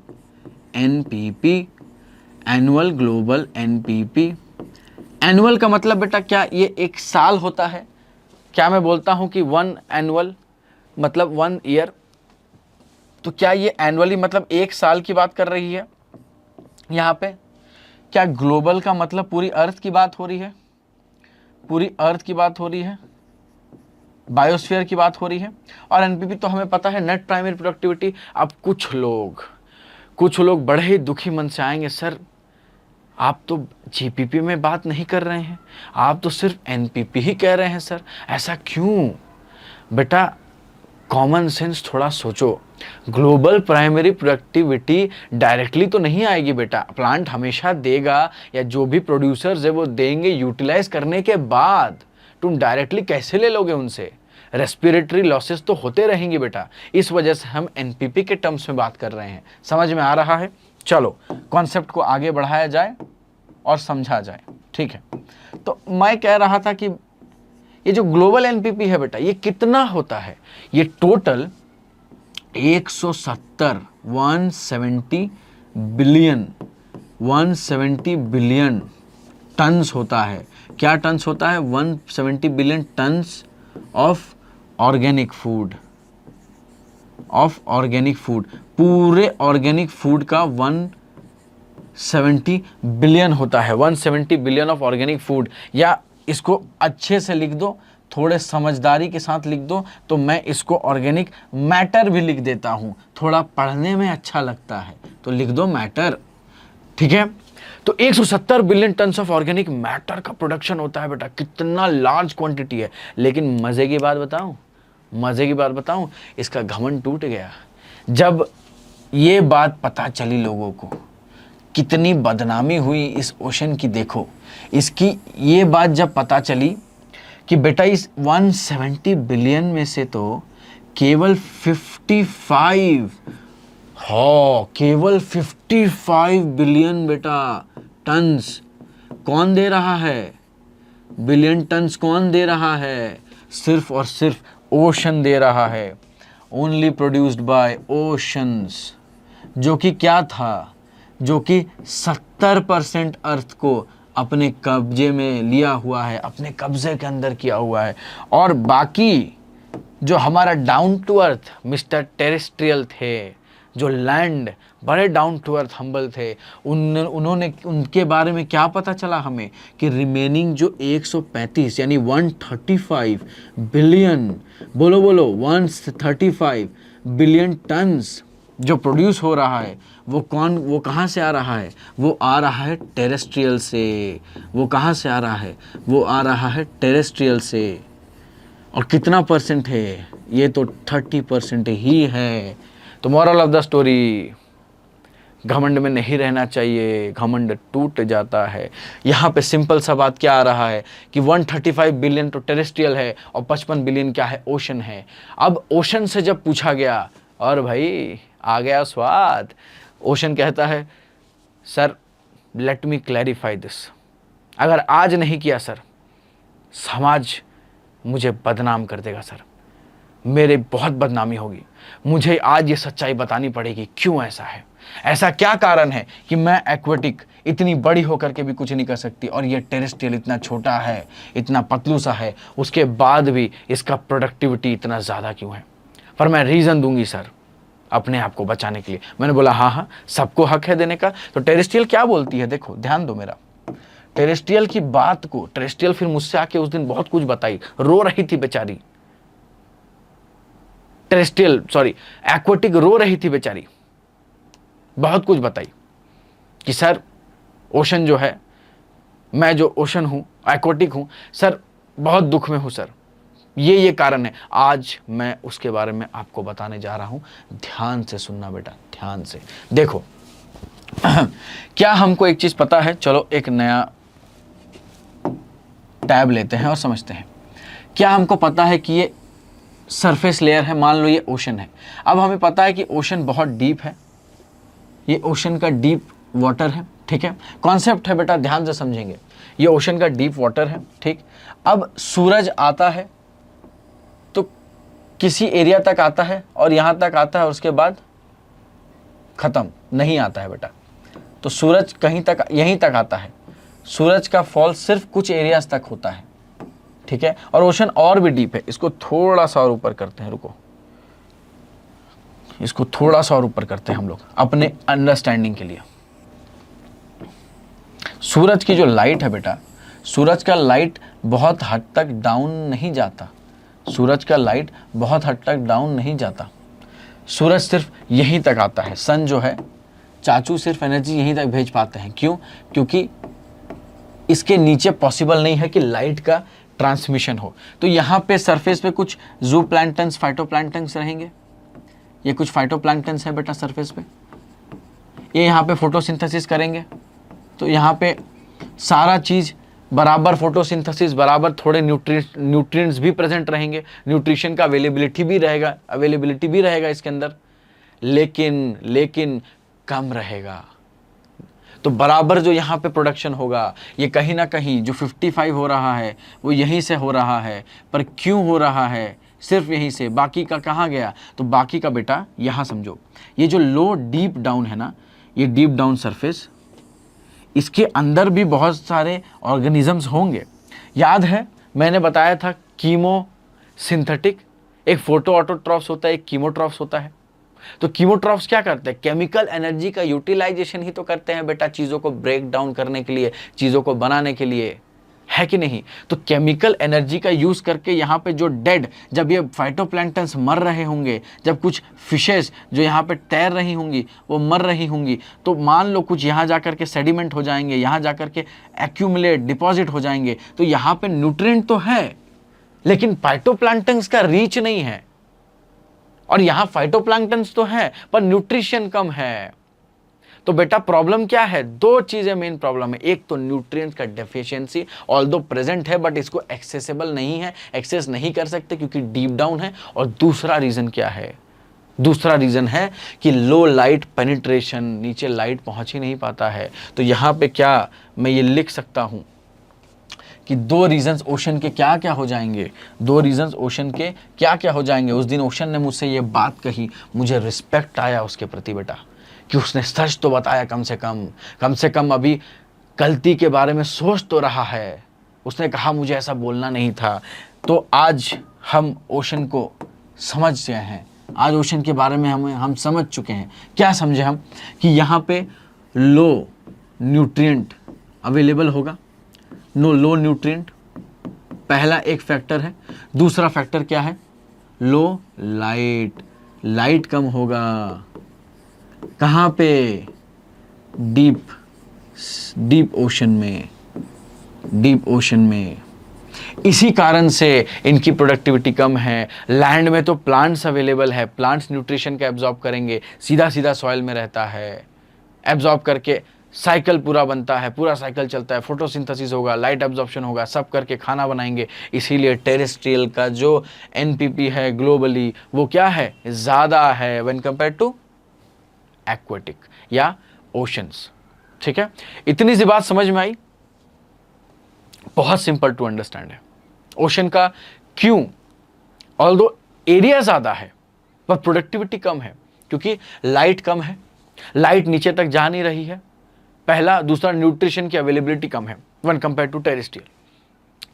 NPP, annual global NPP. Annual का मतलब बेटा क्या ये एक साल होता है? क्या मैं बोलता हूं कि 1 एनुअल मतलब 1 ईयर, तो क्या ये एनुअली मतलब एक साल की बात कर रही है यहां पे? क्या ग्लोबल का मतलब पूरी अर्थ की बात हो रही है? पूरी अर्थ की बात हो रही है, बायोस्फीयर की बात हो रही है। और एनपीपी तो हमें पता है नेट प्राइमरी प्रोडक्टिविटी। अब कुछ लोग बड़े ही दुखी मन से आएंगे, सर आप तो जीपीपी में बात नहीं कर रहे हैं, आप तो सिर्फ एनपीपी ही कह रहे हैं सर, ऐसा क्यों? बेटा कॉमन सेंस थोड़ा सोचो। ग्लोबल प्राइमरी प्रोडक्टिविटी डायरेक्टली तो नहीं आएगी बेटा, प्लांट हमेशा देगा या जो भी प्रोड्यूसर्स है वो देंगे यूटिलाइज करने के बाद। तुम डायरेक्टली कैसे ले लोगे उनसे? रेस्पिरेटरी लॉसेस तो होते रहेंगे बेटा, इस वजह से हम एनपीपी के टर्म्स में बात कर रहे हैं। समझ में आ रहा है? चलो कॉन्सेप्ट को आगे बढ़ाया जाए और समझा जाए, ठीक है। तो मैं कह रहा था कि ये जो ग्लोबल एनपीपी है बेटा, ये कितना होता है? ये टोटल 170 बिलियन टन्स होता है। क्या टन्स होता है? 170 billion tons of organic food, पूरे ऑर्गेनिक फूड का 170 बिलियन होता है। 170 बिलियन ऑफ ऑर्गेनिक फूड, या इसको अच्छे से लिख दो, थोड़े समझदारी के साथ लिख दो, तो मैं इसको ऑर्गेनिक मैटर भी लिख देता हूं, थोड़ा पढ़ने में अच्छा लगता है तो लिख दो मैटर, ठीक है। तो 170 billion tons of organic matter का प्रोडक्शन होता है बेटा, कितना लार्ज क्वांटिटी है। लेकिन मजे की बात बताऊं, इसका घमंड टूट गया जब ये बात पता चली लोगों को। कितनी बदनामी हुई इस ओशन की, देखो इसकी ये बात जब पता चली कि बेटा इस 170 बिलियन में से तो केवल 55 बिलियन बेटा टन्स कौन दे रहा है? बिलियन टन्स कौन दे रहा है? सिर्फ और सिर्फ ओशन दे रहा है। ओनली प्रोड्यूस्ड बाय ओशंस, जो कि क्या था? जो कि 70% अर्थ को अपने कब्जे में लिया हुआ है, अपने कब्जे के अंदर किया हुआ है। और बाकी जो हमारा down to earth mister terrestrial थे, जो लैंड बड़े डाउन टू अर्थ हम्बल थे, उन्होंने उनके बारे में क्या पता चला हमें कि रिमेनिंग जो 135 यानी 135 बिलियन, बोलो 135 बिलियन टन्स जो प्रोड्यूस हो रहा है, वो कहाँ से आ रहा है? वो आ रहा है टेरेस्ट्रियल से। वो कहाँ से आ रहा है? वो आ रहा है टेरेस्ट्रियल से। और कितना परसेंट है? ये तो 30% ही है। तो मॉरल ऑफ द स्टोरी, घमंड में नहीं रहना चाहिए, घमंड टूट जाता है। यहाँ पे सिंपल सा बात क्या आ रहा है कि 135 बिलियन तो टेरेस्ट्रियल है और 55 बिलियन क्या है? ओशन है। अब ओशन से जब पूछा गया, और भाई आ गया स्वाद, ओशन कहता है sir let me clarify this, अगर आज नहीं किया सर, समाज मुझे बदनाम कर देगा सर, मेरे बहुत बदनामी होगी, मुझे आज ये सच्चाई बतानी पड़ेगी। क्यों ऐसा है? ऐसा क्या कारण है कि मैं एक्वेटिक इतनी बड़ी होकर के भी कुछ नहीं कर सकती और ये टेरेस्ट्रियल इतना छोटा है, इतना पतलू सा है, उसके बाद भी इसका प्रोडक्टिविटी इतना ज़्यादा क्यों है? पर मैं रीज़न दूंगी सर अपने आप को बचाने के लिए। मैंने बोला हाँ, सबको हक है देने का। तो टेरेस्ट्रियल क्या बोलती है? देखो ध्यान दो मेरा, टेरेस्ट्रियल की बात को। टेरेस्ट्रियल फिर मुझसे आके उस दिन बहुत कुछ बताई, रो रही थी बेचारी, एक्वेटिक रो रही थी बेचारी, बहुत कुछ बताई कि सर ओशन जो है, मैं जो ओशन हूं, एक्वेटिक हूं सर, बहुत दुख में हूं सर, ये कारण है। आज मैं उसके बारे में आपको बताने जा रहा हूं। ध्यान से सुनना बेटा, ध्यान से देखो। क्या हमको एक चीज पता है? चलो एक नया टैब लेते हैं और समझते हैं। क्या हमको पता है कि ये सरफेस लेयर है, मान लो ये ओशन है। अब हमें पता है कि ओशन बहुत डीप है, ये ओशन का डीप वाटर है, ठीक है। कॉन्सेप्ट है बेटा, ध्यान से समझेंगे। ये ओशन का डीप वाटर है, ठीक। अब सूरज आता है तो किसी एरिया तक आता है और यहां तक आता है और उसके बाद खत्म नहीं आता है बेटा। तो सूरज कहीं तक, यहीं तक आता है। सूरज का फॉल सिर्फ कुछ एरियाज तक होता है, ठीक है। और ओशन और भी डीप है। इसको थोड़ा सा और ऊपर करते हैं, रुको, इसको थोड़ा सा और ऊपर करते हैं हम लोग अपने अंडरस्टैंडिंग के लिए। सूरज की जो लाइट है बेटा, सूरज का लाइट बहुत हद तक डाउन नहीं जाता। सूरज का लाइट बहुत हद तक डाउन नहीं जाता। सूरज सिर्फ यहीं तक आता है। सन जो है, चाचू सिर्फ एनर्जी यहीं तक भेज पाते हैं। क्यों? क्योंकि इसके नीचे पॉसिबल नहीं है कि लाइट का ट्रांसमिशन हो। तो यहाँ पे सरफेस पे कुछ जू प्लैंक्टन्स, फाइटोप्लैंक्टन्स रहेंगे। ये कुछ फाइटोप्लैंक्टन्स है बेटा सरफेस पे, ये यहाँ पे फोटोसिंथेसिस करेंगे। तो यहाँ पे सारा चीज़ बराबर फोटोसिंथेसिस, बराबर थोड़े न्यूट्रिएंट्स भी प्रेजेंट रहेंगे, न्यूट्रिशन का अवेलेबिलिटी भी रहेगा इसके अंदर, लेकिन कम रहेगा। तो बराबर जो यहाँ पे प्रोडक्शन होगा, ये कहीं ना कहीं जो 55 हो रहा है वो यहीं से हो रहा है। पर क्यों हो रहा है? सिर्फ यहीं से, बाकी का कहाँ गया? तो बाकी का बेटा यहाँ समझो, ये जो लो डीप डाउन है ना, ये डीप डाउन सरफेस, इसके अंदर भी बहुत सारे ऑर्गेनिजम्स होंगे। याद है मैंने बताया था कीमो सिंथेटिक, एक फोटो ऑटोट्रॉफ्स होता है, एक कीमोट्रॉफ्स होता है। तो कीमोट्रॉफ्स क्या करते हैं? केमिकल एनर्जी का यूटिलाइजेशन ही तो करते हैं बेटा, चीज़ों को ब्रेक डाउन करने के लिए, चीज़ों को बनाने के लिए, है कि नहीं? तो केमिकल एनर्जी का यूज़ करके यहाँ पे जो डेड, जब ये फाइटोप्लैंक्टन्स मर रहे होंगे, जब कुछ फिशेस जो यहाँ पे तैर रही होंगी वो मर रही होंगी, तो मान लो कुछ यहाँ जा कर के सेडिमेंट हो जाएंगे, यहाँ जा कर के एक्यूमुलेट, डिपॉजिट हो जाएंगे। तो यहाँ पे न्यूट्रिएंट तो है, लेकिन फाइटोप्लैंक्टन्स का रीच नहीं है। और यहां फाइटोप्लैंक्टन्स तो है पर न्यूट्रिशन कम है। तो बेटा प्रॉब्लम क्या है? दो चीजें मेन प्रॉब्लम है। एक तो न्यूट्रिएंट्स का डेफिशिएंसी, ऑल्दो प्रेजेंट है बट इसको एक्सेसिबल नहीं है, एक्सेस नहीं कर सकते क्योंकि डीप डाउन है। और दूसरा रीजन क्या है? दूसरा रीजन है कि लो लाइट पेनिट्रेशन, नीचे लाइट पहुंच ही नहीं पाता है। तो यहां पे क्या मैं ये लिख सकता हूं कि दो रीजंस ओशन के क्या क्या हो जाएंगे, दो रीजंस ओशन के क्या क्या हो जाएंगे। उस दिन ओशन ने मुझसे ये बात कही, मुझे रिस्पेक्ट आया उसके प्रति बेटा, कि उसने सच तो बताया, कम से कम अभी गलती के बारे में सोच तो रहा है। उसने कहा मुझे ऐसा बोलना नहीं था। तो आज हम ओशन को समझ गए हैं, आज ओशन के बारे में हम समझ चुके हैं। क्या समझे हम? कि यहाँ पे लो न्यूट्रिएंट अवेलेबल होगा, लो न्यूट्रिएंट, पहला एक फैक्टर है। दूसरा फैक्टर क्या है? लो लाइट, लाइट कम होगा। कहाँ पे? डीप ओशन में। इसी कारण से इनकी प्रोडक्टिविटी कम है। लैंड में तो प्लांट्स अवेलेबल है, प्लांट्स न्यूट्रिशन का एब्जॉर्ब करेंगे, सीधा सॉइल में रहता है, एब्जॉर्ब करके साइकिल पूरा बनता है, पूरा साइकिल चलता है, फोटोसिंथेसिस होगा, लाइट एब्जॉर्प्शन होगा, सब करके खाना बनाएंगे। इसीलिए टेरेस्ट्रियल का जो एनपीपी है ग्लोबली वो क्या है? ज़्यादा है व्हेन कंपेयर टू एक्वेटिक या ओशंस। ठीक है, इतनी सी बात समझ में आई? बहुत सिंपल टू अंडरस्टैंड है। ओशन का क्यों, ऑल्दो एरिया ज़्यादा है पर प्रोडक्टिविटी कम है, क्योंकि लाइट कम है, लाइट नीचे तक जा नहीं रही है, पहला। दूसरा, न्यूट्रिशन की अवेलेबिलिटी कम है when compare to terrestrial.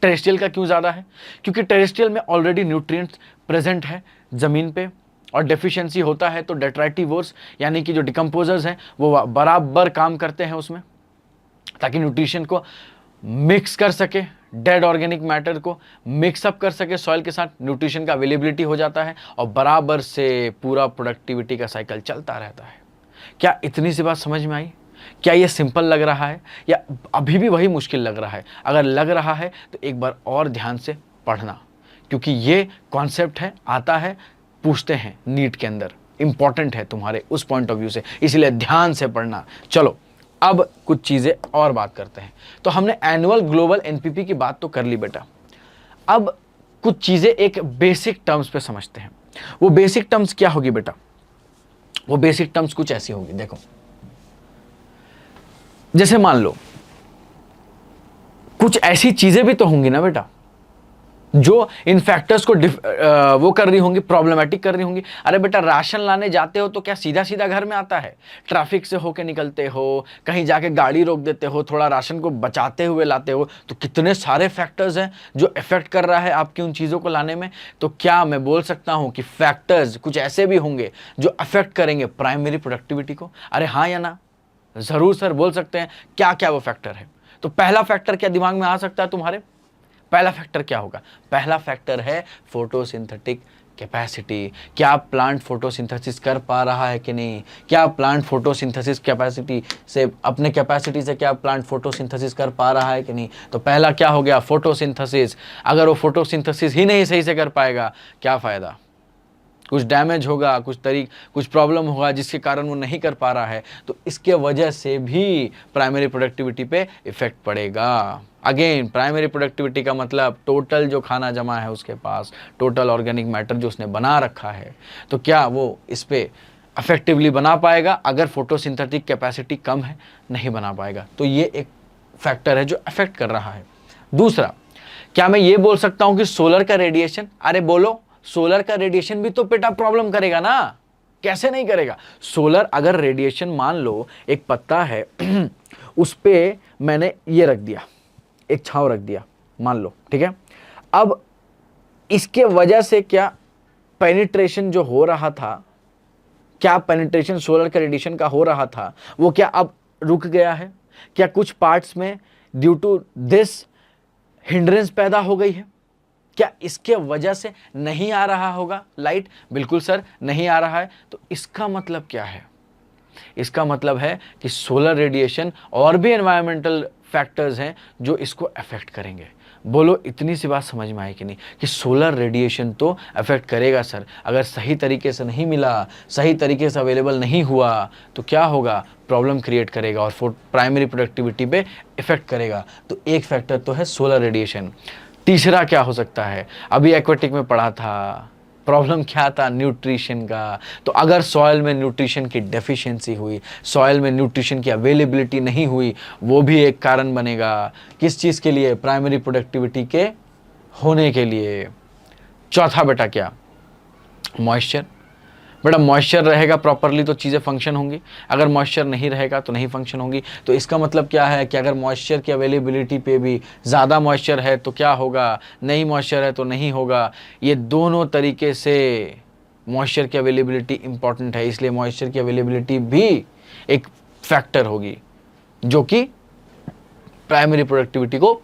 Terrestrial का क्यों ज़्यादा है? क्योंकि टेरेस्ट्रियल में ऑलरेडी न्यूट्रिएंट्स प्रेजेंट है ज़मीन पे, और डेफिशिएंसी होता है तो डेट्राइटिवोर्स यानी कि जो डिकम्पोजर्स हैं वो बराबर काम करते हैं उसमें, ताकि न्यूट्रिशन को मिक्स कर सके, डेड ऑर्गेनिक मैटर को मिक्सअप कर सके सॉइल के साथ, न्यूट्रिशन का अवेलेबिलिटी हो जाता है और बराबर से पूरा प्रोडक्टिविटी का साइकिल चलता रहता है। क्या इतनी सी बात समझ में आई? क्या ये सिंपल लग रहा है या अभी भी वही मुश्किल लग रहा है? अगर लग रहा है तो एक बार और ध्यान से पढ़ना, क्योंकि ये कॉन्सेप्ट है, आता है, पूछते हैं नीट के अंदर, इंपॉर्टेंट है तुम्हारे उस पॉइंट ऑफ व्यू से, इसलिए ध्यान से पढ़ना। चलो अब कुछ चीज़ें और बात करते हैं। तो हमने एनुअल ग्लोबल एनपीपी की बात तो कर ली बेटा, अब कुछ चीज़ें एक बेसिक टर्म्स पे समझते हैं। वो बेसिक टर्म्स क्या होगी बेटा? वो बेसिक टर्म्स कुछ ऐसी होगी, देखो, जैसे मान लो कुछ ऐसी चीजें भी तो होंगी ना बेटा जो इन फैक्टर्स को वो कर रही होंगी, प्रॉब्लमेटिक कर रही होंगी। अरे बेटा राशन लाने जाते हो तो क्या सीधा सीधा घर में आता है? ट्रैफिक से होके निकलते हो, कहीं जाके गाड़ी रोक देते हो, थोड़ा राशन को बचाते हुए लाते हो, तो कितने सारे फैक्टर्स हैं जो इफेक्ट कर रहा है आपकी उन चीज़ों को लाने में। तो क्या मैं बोल सकता हूँ कि फैक्टर्स कुछ ऐसे भी होंगे जो अफेक्ट करेंगे प्राइमरी प्रोडक्टिविटी को? अरे हाँ या ना? ज़रूर सर, बोल सकते हैं। क्या क्या वो फैक्टर है? तो पहला फैक्टर क्या दिमाग में आ सकता है तुम्हारे? पहला फैक्टर क्या होगा? पहला फैक्टर है फोटोसिंथेटिक कैपेसिटी, क्या प्लांट फोटोसिंथेसिस कर पा रहा है कि नहीं, क्या प्लांट फोटोसिंथेसिस कैपेसिटी से, अपने कैपेसिटी से क्या प्लांट फोटोसिंथेसिस कर पा रहा है कि नहीं। तो पहला क्या हो गया, फोटोसिंथेसिस। अगर वो फोटोसिंथेसिस ही नहीं सही से कर पाएगा, क्या फ़ायदा, कुछ डैमेज होगा, कुछ प्रॉब्लम होगा जिसके कारण वो नहीं कर पा रहा है, तो इसके वजह से भी प्राइमरी प्रोडक्टिविटी पे इफेक्ट पड़ेगा। अगेन, प्राइमरी प्रोडक्टिविटी का मतलब टोटल जो खाना जमा है उसके पास, टोटल ऑर्गेनिक मैटर जो उसने बना रखा है, तो क्या वो इस पे अफेक्टिवली बना पाएगा। अगर फोटोसिंथेटिक कैपेसिटी कम है, नहीं बना पाएगा। तो ये एक फैक्टर है जो अफेक्ट कर रहा है। दूसरा, क्या मैं ये बोल सकता हूं कि सोलर का रेडिएशन, अरे बोलो, सोलर का रेडिएशन भी तो बेटा प्रॉब्लम करेगा ना, कैसे नहीं करेगा। सोलर अगर रेडिएशन, मान लो एक पत्ता है उस पे मैंने ये रख दिया, एक छांव रख दिया, मान लो, ठीक है। अब इसके वजह से क्या पेनिट्रेशन जो हो रहा था, क्या पेनिट्रेशन सोलर के रेडिएशन का हो रहा था, वो क्या अब रुक गया है? क्या कुछ पार्ट्स में ड्यू टू दिस हिंड्रेंस पैदा हो गई है? क्या इसके वजह से नहीं आ रहा होगा लाइट? बिल्कुल सर, नहीं आ रहा है। तो इसका मतलब क्या है? इसका मतलब है कि सोलर रेडिएशन और भी एनवायरमेंटल फैक्टर्स हैं जो इसको अफेक्ट करेंगे। बोलो, इतनी सी बात समझ में आई कि नहीं, कि सोलर रेडिएशन तो अफेक्ट करेगा सर। अगर सही तरीके से नहीं मिला, सही तरीके से अवेलेबल नहीं हुआ, तो क्या होगा, प्रॉब्लम क्रिएट करेगा और प्राइमरी प्रोडक्टिविटी पे इफेक्ट करेगा। तो एक फैक्टर तो है सोलर रेडिएशन। तीसरा क्या हो सकता है, अभी एक्वेटिक में पढ़ा था, प्रॉब्लम क्या था, न्यूट्रिशन का। तो अगर सॉइल में न्यूट्रिशन की डेफिशिएंसी हुई, सॉइल में न्यूट्रिशन की अवेलेबिलिटी नहीं हुई, वो भी एक कारण बनेगा। किस चीज़ के लिए? प्राइमरी प्रोडक्टिविटी के होने के लिए। चौथा बेटा क्या, मॉइस्चर। बेटा मॉइस्चर रहेगा प्रॉपरली तो चीज़ें फंक्शन होंगी, अगर मॉइस्चर नहीं रहेगा तो नहीं फंक्शन होंगी। तो इसका मतलब क्या है कि अगर मॉइस्चर की अवेलेबिलिटी पे भी, ज़्यादा मॉइस्चर है तो क्या होगा, नहीं मॉइस्चर है तो नहीं होगा। ये दोनों तरीके से मॉइस्चर की अवेलेबिलिटी इंपॉर्टेंट है, इसलिए मॉइस्चर की अवेलेबिलिटी भी एक फैक्टर होगी जो कि प्राइमरी प्रोडक्टिविटी को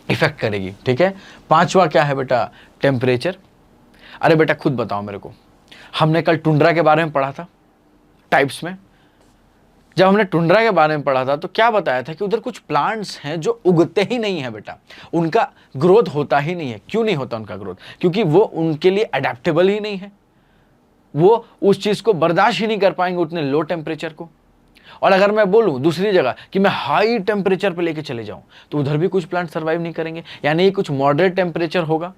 इफेक्ट करेगी। ठीक है। पांचवा क्या है बेटा, टेम्परेचर। अरे बेटा खुद बताओ मेरे को, हमने कल टुंड्रा के बारे में पढ़ा था टाइप्स में। जब हमने टुंड्रा के बारे में पढ़ा था तो क्या बताया था कि उधर कुछ प्लांट्स हैं जो उगते ही नहीं है बेटा, उनका ग्रोथ होता ही नहीं है। क्यों नहीं होता उनका ग्रोथ? क्योंकि वो उनके लिए अडेप्टेबल ही नहीं है, वो उस चीज को बर्दाश्त ही नहीं कर पाएंगे उतने लो टेम्परेचर को। और अगर मैं बोलूं दूसरी जगह कि मैं हाई टेम्परेचर पे लेके चले जाऊं तो उधर भी कुछ प्लांट सर्वाइव नहीं करेंगे। यानी कुछ मॉडरेट टेम्परेचर होगा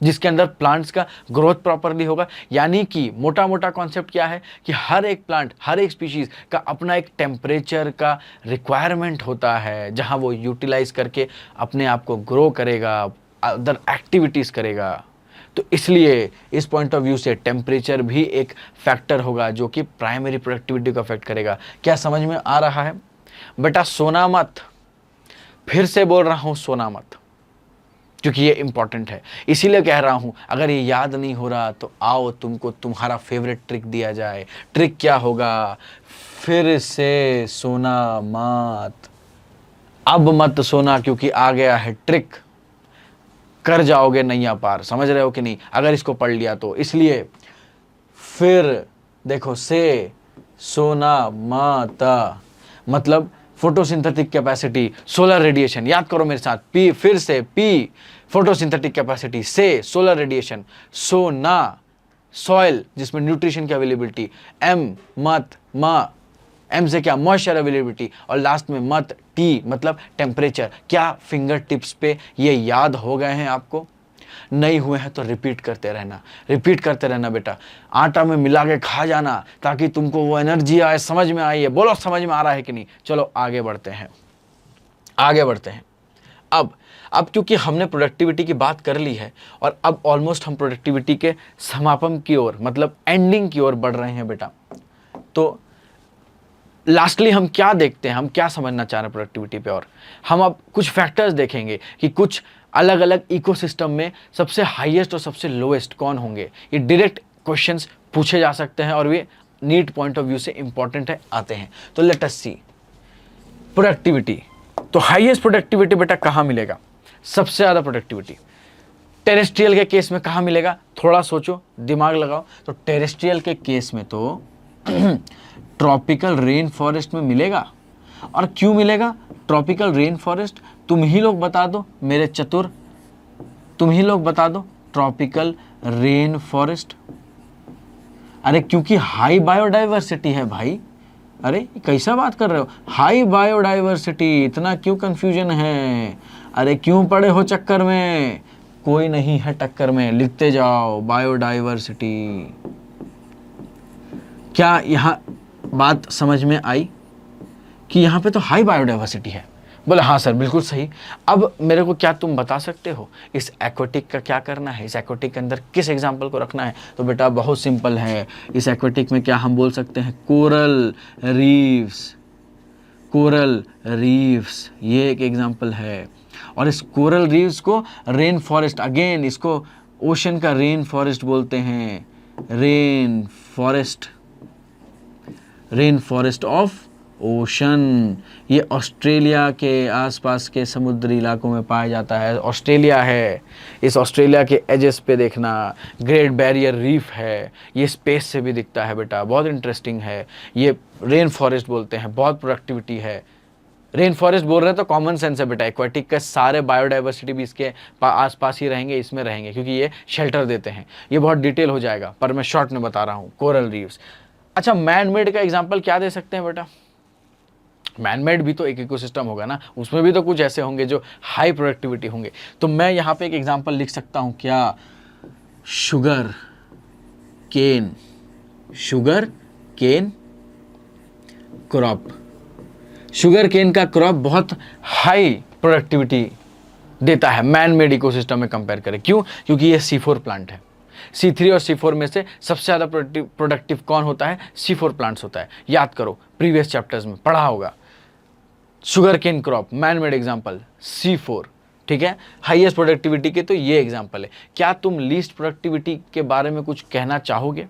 जिसके अंदर प्लांट्स का ग्रोथ प्रॉपरली होगा। यानी कि मोटा मोटा कॉन्सेप्ट क्या है कि हर एक प्लांट, हर एक स्पीशीज का अपना एक टेम्परेचर का रिक्वायरमेंट होता है जहां वो यूटिलाइज करके अपने आप को ग्रो करेगा, अदर एक्टिविटीज करेगा। तो इसलिए इस पॉइंट ऑफ व्यू से टेम्परेचर भी एक फैक्टर होगा जो कि प्राइमरी प्रोडक्टिविटी को अफेक्ट करेगा। क्या समझ में आ रहा है बेटा? सोना मत, फिर से बोल रहा हूं सोना मत, क्योंकि ये इंपॉर्टेंट है। इसीलिए कह रहा हूं, अगर ये याद नहीं हो रहा तो आओ तुमको तुम्हारा फेवरेट ट्रिक दिया जाए। ट्रिक क्या होगा? फिर से सोना मत, अब मत सोना, क्योंकि आ गया है ट्रिक, कर जाओगे नैया पार। समझ रहे हो कि नहीं अगर इसको पढ़ लिया तो? इसलिए फिर देखो, से सोना मत मतलब फोटोसिंथेटिक कैपेसिटी, सोलर रेडिएशन। याद करो मेरे साथ, पी, फिर से पी फोटोसिंथेटिक कैपेसिटी, से सोलर रेडिएशन, सोना सॉइल जिसमें न्यूट्रिशन की अवेलेबिलिटी, एम मत, मा एम से क्या, मॉइस्चर अवेलेबिलिटी, और लास्ट में मत, टी मतलब टेम्परेचर। क्या फिंगर टिप्स पे ये याद हो गए हैं आपको? नहीं हुए हैं तो रिपीट करते रहना, रिपीट करते रहना बेटा। आटा में मिला के खा जाना ताकि तुमको वो एनर्जी आए, समझ में आई है। बोलो समझ में आ रहा है कि नहीं? चलो आगे बढ़ते हैं, आगे बढ़ते हैं। अब क्योंकि हमने प्रोडक्टिविटी की बात कर ली है और अब ऑलमोस्ट हम प्रोडक्टिविटी के समापन की ओर, मतलब एंडिंग की ओर बढ़ रहे हैं बेटा। तो लास्टली हम क्या देखते हैं, हम क्या समझना चाह रहे हैं प्रोडक्टिविटी पे? और हम अब कुछ फैक्टर्स देखेंगे कि कुछ अलग अलग इकोसिस्टम में सबसे हाईएस्ट और सबसे लोएस्ट कौन होंगे। ये डायरेक्ट क्वेश्चंस पूछे जा सकते हैं और वे नीट पॉइंट ऑफ व्यू से इंपॉर्टेंट है, आते हैं। तो लेट अस सी प्रोडक्टिविटी। तो हाईएस्ट प्रोडक्टिविटी बेटा कहाँ मिलेगा? सबसे ज़्यादा प्रोडक्टिविटी टेरेस्ट्रियल के केस में कहाँ मिलेगा, थोड़ा सोचो, दिमाग लगाओ। तो टेरेस्ट्रियल के केस में तो ट्रॉपिकल रेन फॉरेस्ट में मिलेगा। और क्यों मिलेगा ट्रॉपिकल रेन फॉरेस्ट, तुम ही लोग बता दो मेरे चतुर, तुम ही लोग बता दो। ट्रॉपिकल रेन फॉरेस्ट, अरे क्योंकि हाई बायोडाइवर्सिटी है भाई। अरे कैसा बात कर रहे हो, हाई बायोडाइवर्सिटी, इतना क्यों कंफ्यूजन है, अरे क्यों पड़े हो चक्कर में, कोई नहीं है टक्कर में, लिखते जाओ बायोडाइवर्सिटी। क्या यहाँ बात समझ में आई कि यहाँ पे तो हाई बायोडाइवर्सिटी है? बोले हाँ सर बिल्कुल सही। अब मेरे को क्या तुम बता सकते हो इस एक्वेटिक का क्या करना है, इस एक्वेटिक के अंदर किस एग्जाम्पल को रखना है? तो बेटा बहुत सिंपल है, इस एक्वेटिक में क्या हम बोल सकते हैं, कोरल रीफ्स, कोरल रीफ्स ये एक एग्जाम्पल है। और इस कोरल रीफ्स को रेन फॉरेस्ट, अगेन इसको ओशन का रेन फॉरेस्ट बोलते हैं, rain forest, rain forest of ocean. ये ऑस्ट्रेलिया के आसपास के समुद्री इलाकों में पाया जाता है। ऑस्ट्रेलिया है, इस ऑस्ट्रेलिया के एजेस पे देखना ग्रेट बैरियर रीफ है, ये स्पेस से भी दिखता है बेटा, बहुत इंटरेस्टिंग है। ये रेन फॉरेस्ट बोलते हैं, बहुत प्रोडक्टिविटी है। रेन फॉरेस्ट बोल रहे हैं तो कॉमन सेंस है बेटा, एक्वाटिक का सारे बायोडाइवर्सिटी भी इसके आसपास ही रहेंगे, इसमें रहेंगे, क्योंकि ये शेल्टर देते हैं। ये बहुत डिटेल हो जाएगा पर मैं शॉर्ट में बता रहा हूँ, कोरल रीफ्स। अच्छा मैन मेड का एग्जाम्पल क्या दे सकते हैं बेटा? मैनमेड भी तो एक इकोसिस्टम होगा ना, उसमें भी तो कुछ ऐसे होंगे जो हाई प्रोडक्टिविटी होंगे। तो मैं यहाँ पे एक एग्जांपल लिख सकता हूँ, क्या, sugar cane, sugar cane crop. Sugar cane का क्रॉप बहुत हाई प्रोडक्टिविटी देता है मैनमेड इकोसिस्टम में कंपेयर करें। क्यों? क्योंकि ये C4 प्लांट है। C3 और C4 में से सबसे ज़्यादा प्रोडक्टिव कौन होता है? C4 प्लांट्स होता है। याद करो, प्रीवियस चैप्टर्स में पढ़ा होगा। Sugar cane crop man made example C4, ठीक है, हाईएस्ट प्रोडक्टिविटी के तो ये एग्जाम्पल है। क्या तुम लीस्ट प्रोडक्टिविटी के बारे में कुछ कहना चाहोगे?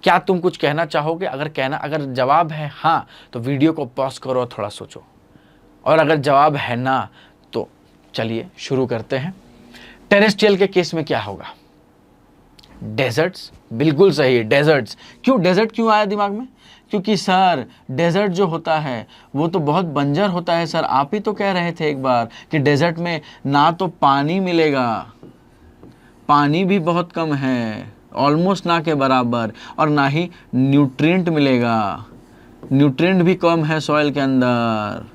क्या तुम कुछ कहना चाहोगे? अगर जवाब है हाँ तो वीडियो को पॉज करो और थोड़ा सोचो, और अगर जवाब है ना तो चलिए शुरू करते हैं। टेरेस्ट्रियल के केस में क्या होगा? डेजर्ट्स, बिल्कुल सही, डेजर्ट्स। क्यों डेजर्ट क्यों आया दिमाग में? क्योंकि सर डेजर्ट जो होता है वो तो बहुत बंजर होता है सर, आप ही तो कह रहे थे एक बार कि डेजर्ट में ना तो पानी मिलेगा, पानी भी बहुत कम है, ऑलमोस्ट ना के बराबर, और ना ही न्यूट्रिएंट मिलेगा, न्यूट्रिएंट भी कम है सॉइल के अंदर।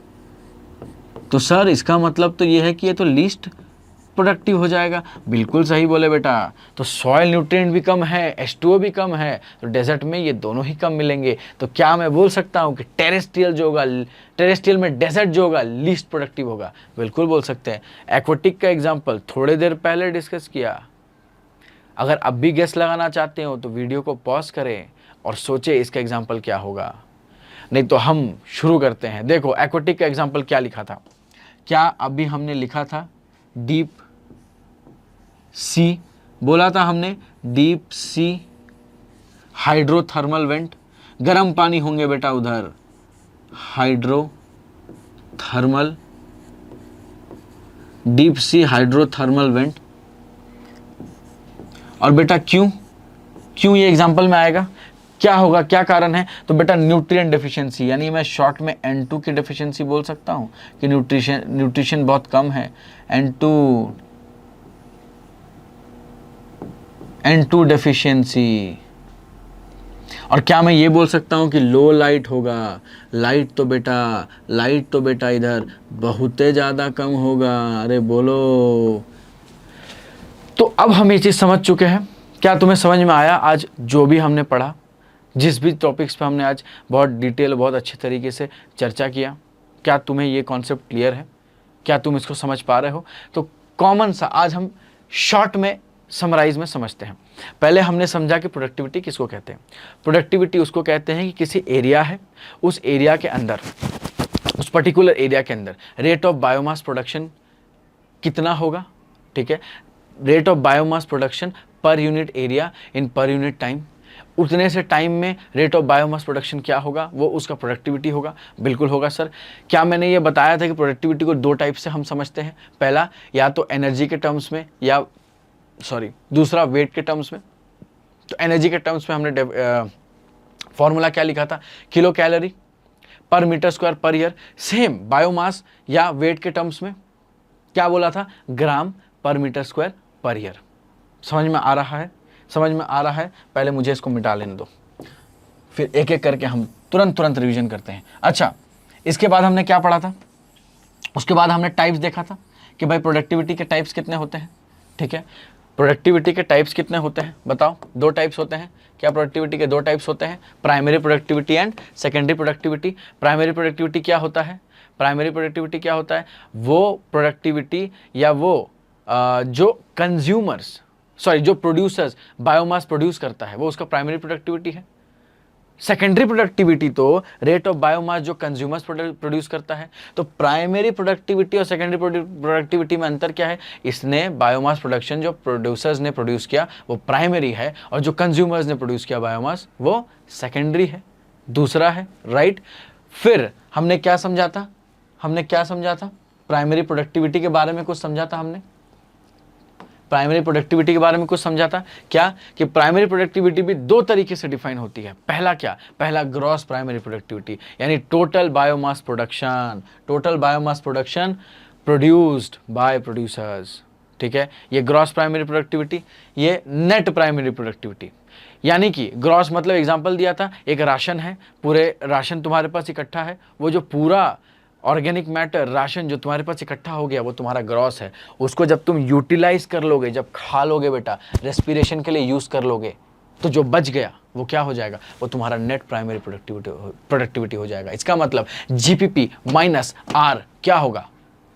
तो सर इसका मतलब तो ये है कि ये तो लीस्ट प्रोडक्टिव हो जाएगा। बिल्कुल सही बोले बेटा, तो सॉइल न्यूट्रिएंट भी कम है, H2O भी कम है, तो डेजर्ट में ये दोनों ही कम मिलेंगे। तो क्या मैं बोल सकता हूँ कि टेरेस्ट्रियल जो होगा, टेरेस्ट्रियल में डेजर्ट जो होगा लीस्ट प्रोडक्टिव होगा? बिल्कुल बोल सकते हैं। एक्वाटिक का एग्जाम्पल थोड़ी देर पहले डिस्कस किया। अगर अब भी गेस लगाना चाहते हो तो वीडियो को पॉज करें और सोचे इसका एग्जाम्पल क्या होगा, नहीं तो हम शुरू करते हैं। देखो एक्वाटिक का एग्जाम्पल क्या लिखा था, क्या अभी हमने लिखा था डीप सी, बोला था हमने डीप सी हाइड्रोथर्मल वेंट, गर्म पानी होंगे बेटा उधर, hydrothermal, deep sea hydrothermal vent. और बेटा क्यों ये एग्जांपल में आएगा, क्या होगा, क्या कारण है? तो बेटा न्यूट्रिएंट डेफिशिएंसी, यानी मैं शॉर्ट में N2 की डेफिशिएंसी बोल सकता हूं कि न्यूट्रिशन बहुत कम है, N2 डेफिशिएंसी। और क्या मैं ये बोल सकता हूं कि लो लाइट होगा? लाइट तो बेटा इधर बहुत ज़्यादा कम होगा, अरे बोलो। तो अब हम ये चीज़ समझ चुके हैं। क्या तुम्हें समझ में आया आज जो भी हमने पढ़ा, जिस भी टॉपिक्स पे हमने आज बहुत डिटेल, बहुत अच्छे तरीके से चर्चा किया? क्या तुम्हें ये कॉन्सेप्ट क्लियर है? क्या तुम इसको समझ पा रहे हो? तो कॉमन सा आज हम शॉर्ट में समराइज में समझते हैं। पहले हमने समझा कि प्रोडक्टिविटी किसको कहते हैं। प्रोडक्टिविटी उसको कहते हैं कि किसी एरिया है, उस एरिया के अंदर, उस पर्टिकुलर एरिया के अंदर रेट ऑफ बायोमास प्रोडक्शन कितना होगा, ठीक है, रेट ऑफ बायोमास प्रोडक्शन पर यूनिट एरिया इन पर यूनिट टाइम, उतने से टाइम में रेट ऑफ बायोमास प्रोडक्शन क्या होगा, वो उसका प्रोडक्टिविटी होगा। बिल्कुल होगा सर। क्या मैंने ये बताया था कि प्रोडक्टिविटी को दो टाइप से हम समझते हैं? पहला, या तो एनर्जी के टर्म्स में या सॉरी दूसरा वेट के टर्म्स में। तो एनर्जी के टर्म्स में हमने फॉर्मूला क्या लिखा था, kilo calorie per metre square per year. Same biomass या वेट के टर्म्स में क्या बोला था, ग्राम per metre square per year. समझ में आ रहा है, समझ में आ रहा है। पहले मुझे इसको मिटा लेने दो, फिर एक एक करके हम तुरंत रिवीजन करते हैं। अच्छा, इसके बाद हमने क्या पढ़ा था, उसके बाद हमने टाइप्स देखा था कि भाई प्रोडक्टिविटी के टाइप्स कितने होते हैं। ठीक है, प्रोडक्टिविटी के टाइप्स कितने होते हैं बताओ, दो टाइप्स होते हैं। क्या प्रोडक्टिविटी के दो टाइप्स होते हैं, primary productivity and secondary productivity. Primary productivity क्या होता है, प्राइमरी प्रोडक्टिविटी क्या होता है, वो प्रोडक्टिविटी या वो जो कंज्यूमर्स सॉरी जो प्रोड्यूसर्स बायोमास प्रोड्यूस करता है वो उसका प्राइमरी प्रोडक्टिविटी है। सेकेंडरी प्रोडक्टिविटी तो रेट ऑफ बायोमास जो कंज्यूमर्स प्रोड्यूस करता है। तो प्राइमरी प्रोडक्टिविटी और सेकेंडरी प्रोडक्टिविटी में अंतर क्या है, इसने बायोमास प्रोडक्शन जो प्रोड्यूसर्स ने प्रोड्यूस किया वो प्राइमरी है, और जो कंज्यूमर्स ने प्रोड्यूस किया बायोमास वो सेकेंडरी है, दूसरा है। राइट, फिर हमने क्या समझा था, हमने क्या समझा था, प्राइमरी प्रोडक्टिविटी के बारे में कुछ समझा था हमने, प्राइमरी प्रोडक्टिविटी के बारे में कुछ समझा था क्या, कि प्राइमरी प्रोडक्टिविटी भी दो तरीके से डिफाइन होती है। पहला क्या, पहला ग्रॉस प्राइमरी प्रोडक्टिविटी यानी total biomass production, total biomass production produced by producers. ठीक है, ये ग्रॉस प्राइमरी प्रोडक्टिविटी। ये नेट प्राइमरी प्रोडक्टिविटी, यानी कि ग्रॉस मतलब एग्जांपल दिया था, एक राशन है, पूरे राशन तुम्हारे पास इकट्ठा है, वो जो पूरा ऑर्गेनिक मैटर राशन जो तुम्हारे पास इकट्ठा हो गया वो तुम्हारा ग्रॉस है। उसको जब तुम यूटिलाइज कर लोगे, जब खा लोगे बेटा, रेस्पिरेशन के लिए यूज कर लोगे, तो जो बच गया वो क्या हो जाएगा, वो तुम्हारा नेट प्राइमरी प्रोडक्टिविटी हो जाएगा। इसका मतलब जीपीपी माइनस आर क्या होगा,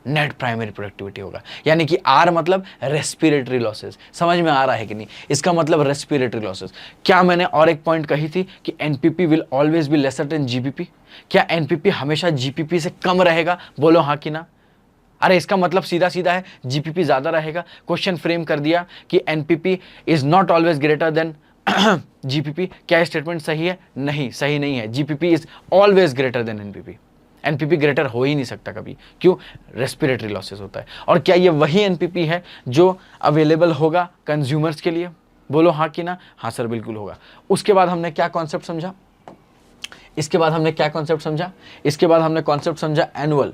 नेट प्राइमरी प्रोडक्टिविटी होगा। यानी कि आर मतलब रेस्पिरेटरी लॉसेस। समझ में आ रहा है कि नहीं, इसका मतलब रेस्पिरेटरी लॉसेस। क्या मैंने और एक पॉइंट कही थी कि NPP will always be lesser than GPP. क्या एनपीपी हमेशा जीपीपी से कम रहेगा, बोलो हाँ कि ना। अरे इसका मतलब सीधा सीधा है, जीपीपी ज्यादा रहेगा। क्वेश्चन फ्रेम कर दिया कि NPP is not always greater than GPP. क्या स्टेटमेंट सही है, नहीं सही नहीं है। GPP is always greater than NPP. NPP greater हो ही नहीं सकता कभी, क्यों, रेस्पिरेटरी लॉसेस होता है। और क्या ये वही एनपीपी है जो अवेलेबल होगा कंज्यूमर्स के लिए, बोलो हाँ कि ना। हाँ सर बिल्कुल होगा। उसके बाद हमने क्या कॉन्सेप्ट समझा, इसके बाद हमने क्या कॉन्सेप्ट समझा, इसके बाद हमने कॉन्सेप्ट समझा annual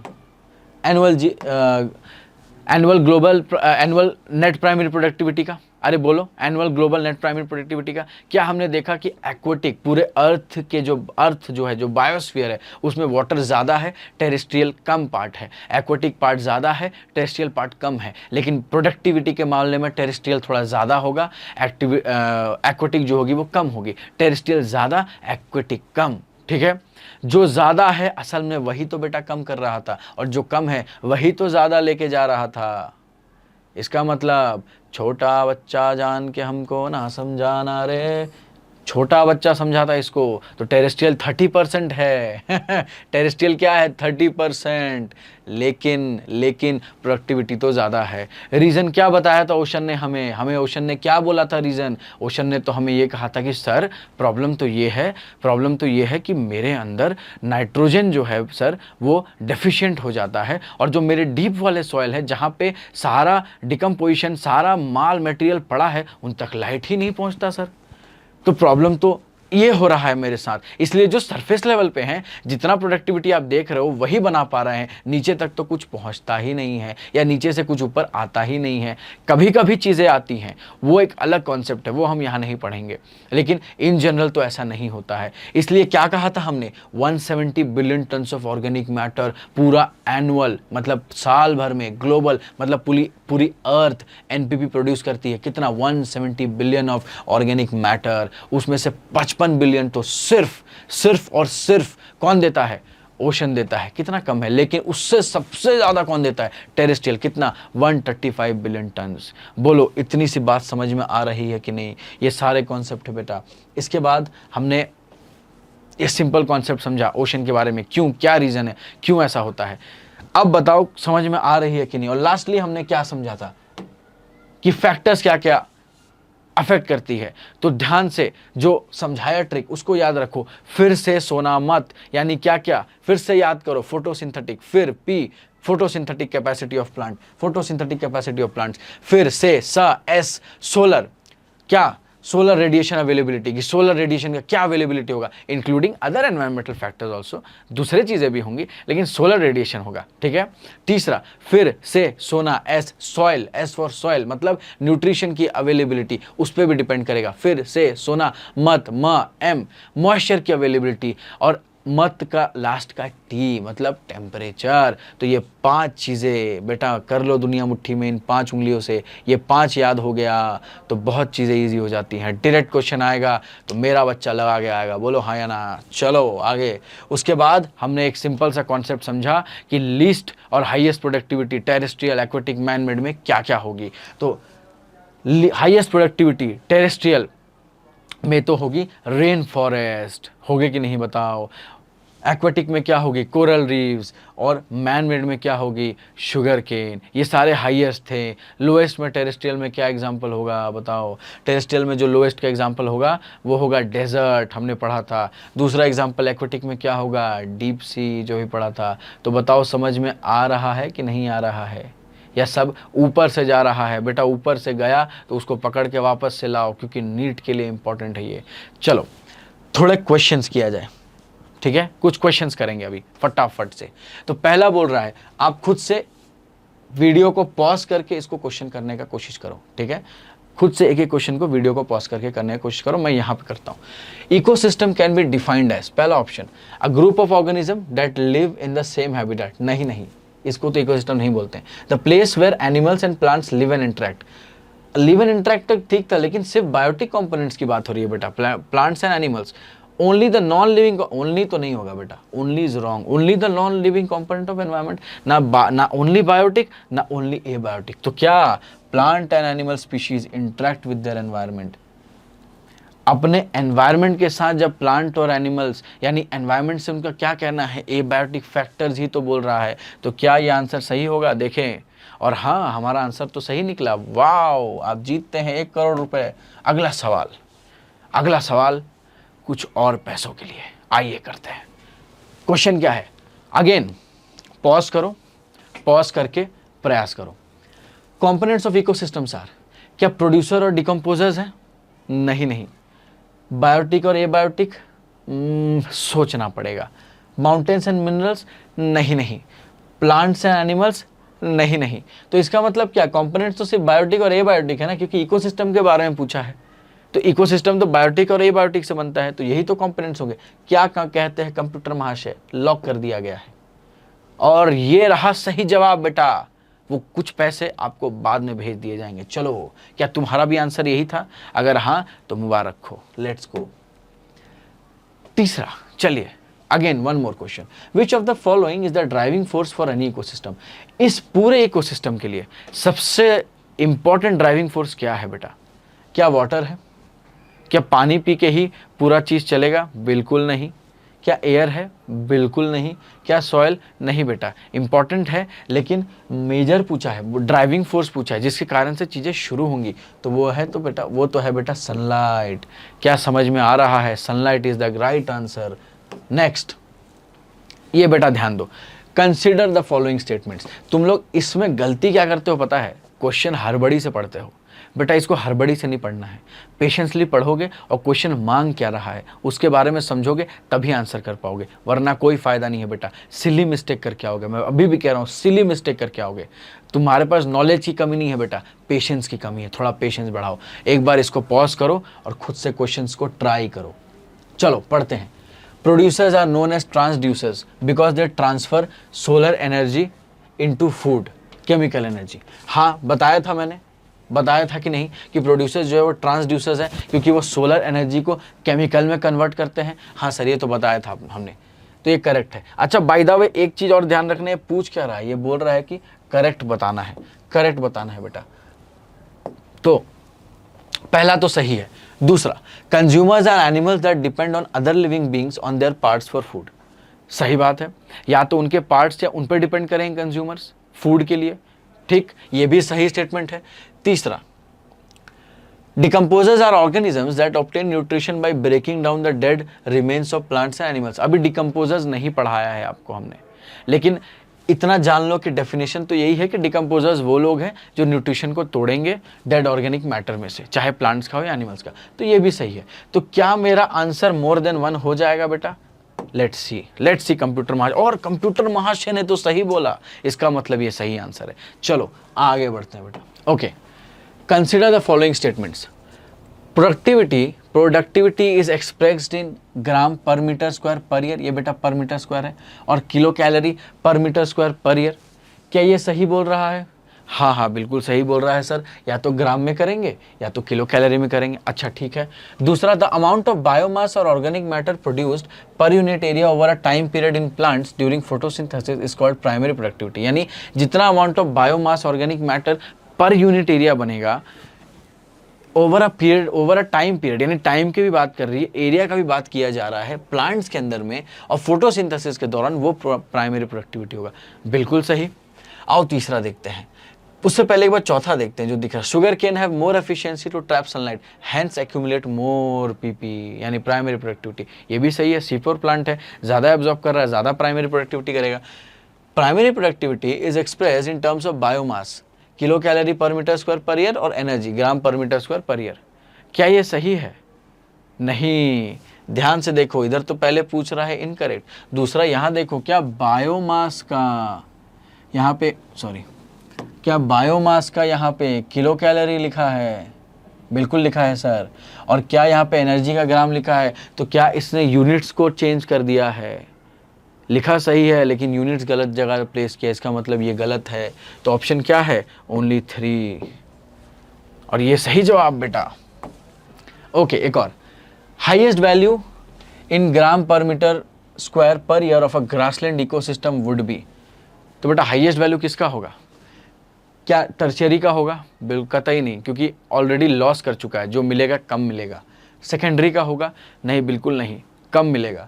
global annual net primary productivity का। अरे बोलो, annual global net primary productivity का। क्या हमने देखा कि एक्वेटिक पूरे अर्थ के जो अर्थ जो है, जो बायोस्फीयर है, उसमें वाटर ज़्यादा है, टेरेस्ट्रियल कम पार्ट है। एक्वेटिक पार्ट ज़्यादा है, टेरेस्ट्रियल पार्ट कम है। लेकिन प्रोडक्टिविटी के मामले में टेरेस्ट्रियल थोड़ा ज़्यादा होगा, एक्वेटिक जो होगी वो कम होगी। टेरेस्ट्रियल ज़्यादा, एक्वेटिक कम। ठीक है, जो ज़्यादा है असल में वही तो बेटा कम कर रहा था, और जो कम है वही तो ज़्यादा लेके जा रहा था। इसका मतलब छोटा बच्चा जान के हमको ना समझाना रे, छोटा बच्चा समझाता इसको। तो टेरेस्ट्रियल 30% है टेरेस्ट्रियल क्या है, 30%। लेकिन प्रोडक्टिविटी तो ज़्यादा है। रीज़न क्या बताया था ओशन ने हमें ओशन ने क्या बोला था रीज़न, ओशन ने तो हमें ये कहा था कि सर प्रॉब्लम तो ये है कि मेरे अंदर नाइट्रोजन जो है सर वो डेफिशिएंट हो जाता है, और जो मेरे डीप वाले सॉइल है जहाँ पे सारा डिकम्पोजिशन, सारा माल मटेरियल पड़ा है, उन तक लाइट ही नहीं पहुँचता सर। तो प्रॉब्लम तो ये हो रहा है मेरे साथ। इसलिए जो सरफेस लेवल पे हैं, जितना प्रोडक्टिविटी आप देख रहे हो वही बना पा रहे हैं, नीचे तक तो कुछ पहुंचता ही नहीं है, या नीचे से कुछ ऊपर आता ही नहीं है। कभी कभी चीज़ें आती हैं, वो एक अलग कॉन्सेप्ट है, वो हम यहाँ नहीं पढ़ेंगे। लेकिन इन जनरल तो ऐसा नहीं होता है। इसलिए क्या कहा था हमने, 170 billion tons of organic matter पूरा एनुअल मतलब साल भर में, ग्लोबल मतलब पूरी अर्थ एनपीपी प्रोड्यूस करती है। कितना, 170 बिलियन ऑफ ऑर्गेनिक मैटर। उसमें से 55 बिलियन तो सिर्फ और सिर्फ कौन देता है, ओशन देता है। कितना कम है, लेकिन उससे सबसे ज्यादा कौन देता है, टेरेस्ट्रियल। कितना, 135 बिलियन टन्स। बोलो इतनी सी बात समझ में आ रही है कि नहीं, ये सारे कॉन्सेप्ट है बेटा। इसके बाद हमने ये सिंपल कॉन्सेप्ट समझा ओशन के बारे में, क्यों, क्या रीजन है, क्यों ऐसा होता है। अब बताओ समझ में आ रही है कि नहीं। और लास्टली हमने क्या समझा था कि फैक्टर्स क्या क्या अफेक्ट करती है। तो ध्यान से जो समझाया ट्रिक उसको याद रखो, फिर से सोना मत। यानी क्या क्या, फिर से याद करो, फोटोसिंथेटिक, फिर P, photosynthetic capacity of plant, photosynthetic capacity of plants. फिर से एस सोलर, क्या सोलर रेडिएशन अवेलेबिलिटी की, सोलर रेडिएशन का क्या अवेलेबिलिटी होगा, including other environmental factors also, दूसरे चीजें भी होंगी लेकिन सोलर रेडिएशन होगा, ठीक है। तीसरा फिर से सोना, S soil, S for soil मतलब न्यूट्रिशन की अवेलेबिलिटी, उस पर भी डिपेंड करेगा। फिर से सोना, मत, एम मॉइस्चर की अवेलेबिलिटी, और मत का लास्ट का टी मतलब टेम्परेचर। तो ये 5 चीज़ें बेटा कर लो दुनिया मुट्ठी में इन 5 उंगलियों से, ये 5 याद हो गया तो बहुत चीज़ें इजी हो जाती हैं। डायरेक्ट क्वेश्चन आएगा तो मेरा बच्चा लगा के आएगा, बोलो हाँ या ना। चलो आगे। उसके बाद हमने एक सिंपल सा कॉन्सेप्ट समझा कि लीस्ट और highest productivity terrestrial, aquatic, man made में क्या क्या होगी। तो हाईएस्ट प्रोडक्टिविटी टेरेस्ट्रियल में तो होगी रेन फॉरेस्ट, होगे कि नहीं बताओ। एक्वेटिक में क्या होगी, कोरल रीव्स, और मैन मेड में क्या होगी, शुगर केन। ये सारे हाईएस्ट थे। लोएस्ट में टेरेस्ट्रियल में क्या एग्जांपल होगा बताओ। टेरेस्ट्रियल में जो लोएस्ट का एग्जांपल होगा वो होगा डेजर्ट, हमने पढ़ा था। दूसरा एग्जांपल एक्वेटिक में क्या होगा, डीप सी, जो भी पढ़ा था। तो बताओ समझ में आ रहा है कि नहीं आ रहा है, या सब ऊपर से जा रहा है। बेटा ऊपर से गया तो उसको पकड़ के वापस से लाओ, क्योंकि नीट के लिए इंपॉर्टेंट है ये। चलो थोड़े क्वेश्चंस किया जाए, ठीक है। कुछ क्वेश्चंस करेंगे अभी फटाफट से। तो पहला बोल रहा है आप खुद से वीडियो को पॉज करके इसको क्वेश्चन करने का कोशिश करो, ठीक है। खुद से एक एक क्वेश्चन को वीडियो को पॉज करके करने की कोशिश करो। मैं यहां पे करता हूं। Ecosystem can be defined as, पहला option, a group of organism that live in the same habitat. नहीं, इसको तो इकोसिस्टम नहीं बोलते हैं। The place where animals and plants live and interact. Live and interact तक ठीक था, लेकिन सिर्फ बायोटिक कंपोनेंट्स की बात हो रही है बेटा, plants and animals. Only the non living, only तो नहीं होगा बेटा, only is wrong. Only the non living component of environment, ना ओनली बायोटिक ना ओनली एबायोटिक। तो क्या plant and animal species interact with their environment. अपने एनवायरनमेंट के साथ जब प्लांट और एनिमल्स, यानी एनवायरनमेंट से उनका क्या कहना है, एबायोटिक फैक्टर्स ही तो बोल रहा है। तो क्या ये आंसर सही होगा, देखें। और हाँ, हमारा आंसर तो सही निकला। वाओ, आप जीतते हैं 1 करोड़ रुपए। अगला सवाल कुछ और पैसों के लिए, आइए करते हैं। क्वेश्चन क्या है, अगेन पॉज करो, पॉज करके प्रयास करो। कंपोनेंट्स ऑफ इकोसिस्टम्स आर, क्या प्रोड्यूसर और डिकम्पोजर्स हैं? नहीं। बायोटिक और एबायोटिक, सोचना पड़ेगा। माउंटेन्स एंड मिनरल्स, नहीं। प्लांट्स एंड एनिमल्स, नहीं। तो इसका मतलब क्या, कंपोनेंट्स तो सिर्फ बायोटिक और एबायोटिक है ना, क्योंकि इकोसिस्टम के बारे में पूछा है। तो इकोसिस्टम तो बायोटिक और एबायोटिक से बनता है, तो यही तो कंपोनेंट्स होंगे। क्या कहते हैं कंप्यूटर महाशय, लॉक कर दिया गया है। और ये रहा सही जवाब बेटा। वो कुछ पैसे आपको बाद में भेज दिए जाएंगे। चलो, क्या तुम्हारा भी आंसर यही था? अगर हाँ तो मुबारक हो, लेट्स गो। तीसरा, चलिए again one more question. Which of the following is the driving force for any ecosystem. इस पूरे इकोसिस्टम के लिए सबसे इंपॉर्टेंट ड्राइविंग फोर्स क्या है बेटा? क्या वाटर है? क्या पानी पी के ही पूरा चीज चलेगा? बिल्कुल नहीं। क्या एयर है? बिल्कुल नहीं। क्या सॉइल? नहीं बेटा। इंपॉर्टेंट है, लेकिन मेजर पूछा है, ड्राइविंग फोर्स पूछा है, जिसके कारण से चीजें शुरू होंगी। तो वो है बेटा सनलाइट। क्या समझ में आ रहा है? Sunlight is the right answer. Next, ये बेटा ध्यान दो, कंसिडर द फॉलोइंग स्टेटमेंट्स। तुम लोग इसमें गलती क्या करते हो पता है? क्वेश्चन हड़बड़ी से पढ़ते हो। बेटा इसको हड़बड़ी से नहीं पढ़ना है, पेशेंसली पढ़ोगे और क्वेश्चन मांग क्या रहा है उसके बारे में समझोगे, तभी आंसर कर पाओगे, वरना कोई फायदा नहीं है बेटा। सिली मिस्टेक करके आओगे, मैं अभी भी कह रहा हूँ, सिली मिस्टेक करके आओगे। तुम्हारे पास नॉलेज की कमी नहीं है बेटा, पेशेंस की कमी है। थोड़ा पेशेंस बढ़ाओ। एक बार इसको पॉज करो और खुद से क्वेश्चन को ट्राई करो। चलो पढ़ते हैं। Producers are known as transducers because they transfer solar energy into food, chemical energy. हाँ, बताया था कि नहीं कि प्रोड्यूसर्स जो है वो ट्रांसड्यूसर्स हैं, क्योंकि वो सोलर एनर्जी को केमिकल में कन्वर्ट करते हैं। हाँ सर, ये तो बताया था हमने, तो ये करेक्ट है। अच्छा, बाय द वे एक चीज और ध्यान रखना है, पूछ क्या रहा है, ये बोल रहा है कि करेक्ट बताना है बेटा। तो पहला तो सही है। दूसरा, consumers are animals that depend on other living beings on their parts for food. सही बात है, या तो उनके पार्ट्स या उन पर डिपेंड करेंगे कंज्यूमर्स फूड के लिए। ठीक, ये भी सही स्टेटमेंट है। तीसरा, decomposers are organisms that obtain nutrition by breaking down the dead remains of plants and animals. अभी डिकम्पोजर्स नहीं पढ़ाया है आपको हमने, लेकिन इतना जान लो कि डेफिनेशन तो यही है कि डिकम्पोजर्स वो लोग हैं जो न्यूट्रिशन को तोड़ेंगे डेड ऑर्गेनिक मैटर में से, चाहे प्लांट्स का हो या एनिमल्स का। तो ये भी सही है। तो क्या मेरा आंसर मोर देन 1 हो जाएगा बेटा? लेट्स सी कंप्यूटर महाशय, और कंप्यूटर महाशय ने तो सही बोला, इसका मतलब ये सही आंसर है। चलो आगे बढ़ते हैं बेटा। Okay, consider the following statements. Productivity is expressed in gram per metre square per year, ये बेटा पर मीटर स्क्वायर है, और kilo calorie per metre square per year. क्या ये सही बोल रहा है? हाँ बिल्कुल सही बोल रहा है सर, या तो ग्राम में करेंगे या तो किलो कैलोरी में करेंगे। अच्छा ठीक है। दूसरा, द अमाउंट ऑफ बायोमास और ऑर्गेनिक मैटर प्रोड्यूस्ड पर unit area over a time period in plants during photosynthesis is called primary productivity. यानी जितना amount of biomass organic matter पर यूनिट एरिया बनेगा ओवर अ टाइम पीरियड, यानी टाइम की भी बात कर रही है, एरिया का भी बात किया जा रहा है प्लांट्स के अंदर में, और फोटोसिंथेसिस के दौरान वो प्राइमरी प्रोडक्टिविटी होगा। बिल्कुल सही। आओ तीसरा देखते हैं। उससे पहले एक बार चौथा देखते हैं जो दिख रहा है। Sugar cane have more efficiency to trap sunlight hence accumulate more PP, यानी प्राइमरी प्रोडक्टिविटी। ये भी सही है। C4 प्लांट है, ज़्यादा एब्जॉर्ब कर रहा है, ज़्यादा प्राइमरी प्रोडक्टिविटी करेगा। Primary productivity is express in terms of biomass, kilo calorie per metre square per year, और एनर्जी ग्राम per metre square per year. क्या ये सही है? नहीं, ध्यान से देखो, इधर तो पहले पूछ रहा है इनकरेक्ट। दूसरा यहाँ देखो, क्या बायोमास का यहाँ पे क्या बायोमास का यहाँ पे किलो कैलोरी लिखा है? बिल्कुल लिखा है सर। और क्या यहाँ पे एनर्जी का ग्राम लिखा है? तो क्या इसने यूनिट्स को चेंज कर दिया है? लिखा सही है लेकिन यूनिट्स गलत जगह प्लेस किया, इसका मतलब ये गलत है। तो ऑप्शन क्या है? ओनली 3, और ये सही जवाब बेटा। ओके, एक और। Highest value in gram per metre square per year of a grassland ecosystem would be. तो बेटा हाईएस्ट वैल्यू किसका होगा? क्या टर्शियरी का होगा? बिल्कुल कतई नहीं, क्योंकि ऑलरेडी लॉस कर चुका है, जो मिलेगा कम मिलेगा। सेकेंडरी का होगा? नहीं, बिल्कुल नहीं, कम मिलेगा।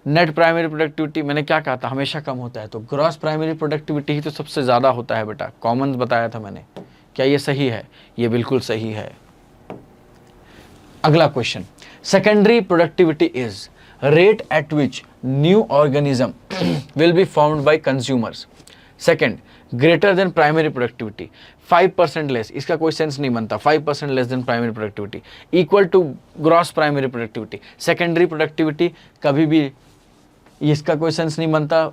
नेट प्राइमरी प्रोडक्टिविटी, मैंने क्या कहा था, हमेशा कम होता है। तो ग्रॉस प्राइमरी प्रोडक्टिविटी ही तो सबसे ज़्यादा होता है बेटा, कॉमन बताया था मैंने। क्या ये सही है? ये बिल्कुल सही है। अगला question, secondary productivity is rate at which new organism will be found by consumers. Second, greater than primary productivity, 5% less, इसका कोई सेंस नहीं बनता। 5% less than primary productivity, equal to gross primary productivity. Secondary productivity कभी भी इसका कोई सेंस नहीं बनता,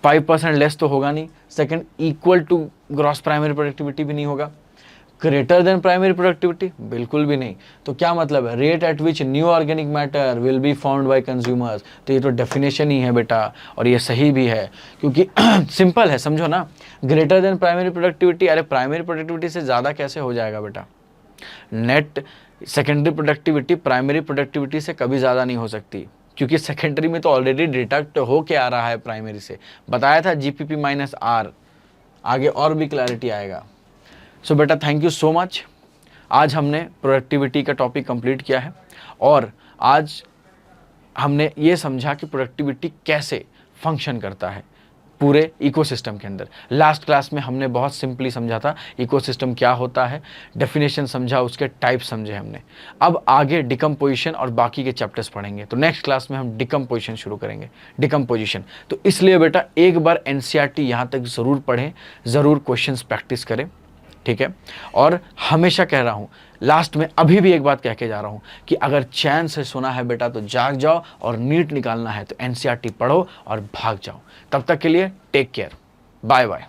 5% लेस तो होगा नहीं। Second, equal to gross primary productivity भी नहीं होगा। ग्रेटर देन प्राइमरी प्रोडक्टिविटी, बिल्कुल भी नहीं। तो क्या मतलब है? Rate at which new organic matter will be found by consumers. तो ये तो डेफिनेशन ही है बेटा, और ये सही भी है, क्योंकि सिंपल है, समझो ना। ग्रेटर देन प्राइमरी प्रोडक्टिविटी, अरे प्राइमरी प्रोडक्टिविटी से ज़्यादा कैसे हो जाएगा बेटा? Net secondary productivity primary productivity से कभी ज़्यादा नहीं हो सकती, क्योंकि सेकेंडरी में तो ऑलरेडी डिडक्ट हो के आ रहा है प्राइमरी से। बताया था GPP-R, आगे और भी क्लैरिटी आएगा। सो बेटा थैंक यू सो मच। आज हमने प्रोडक्टिविटी का टॉपिक कंप्लीट किया है, और आज हमने ये समझा कि प्रोडक्टिविटी कैसे फंक्शन करता है पूरे इकोसिस्टम के अंदर। लास्ट क्लास में हमने बहुत सिंपली समझा था इकोसिस्टम क्या होता है, डेफिनेशन समझा, उसके टाइप समझे हमने। अब आगे डिकम्पोजिशन और बाकी के चैप्टर्स पढ़ेंगे। तो नेक्स्ट क्लास में हम डिकम्पोजिशन शुरू करेंगे, डिकम्पोजिशन। तो इसलिए बेटा एक बार NCERT यहाँ तक ज़रूर पढ़ें, ज़रूर क्वेश्चंस प्रैक्टिस करें, ठीक है। और हमेशा कह रहा हूँ, लास्ट में अभी भी एक बात कह के जा रहा हूँ कि अगर चैन से सुना है बेटा तो जाग जाओ, और नीट निकालना है तो NCERT पढ़ो और भाग जाओ। तब तक के लिए टेक केयर, बाय बाय।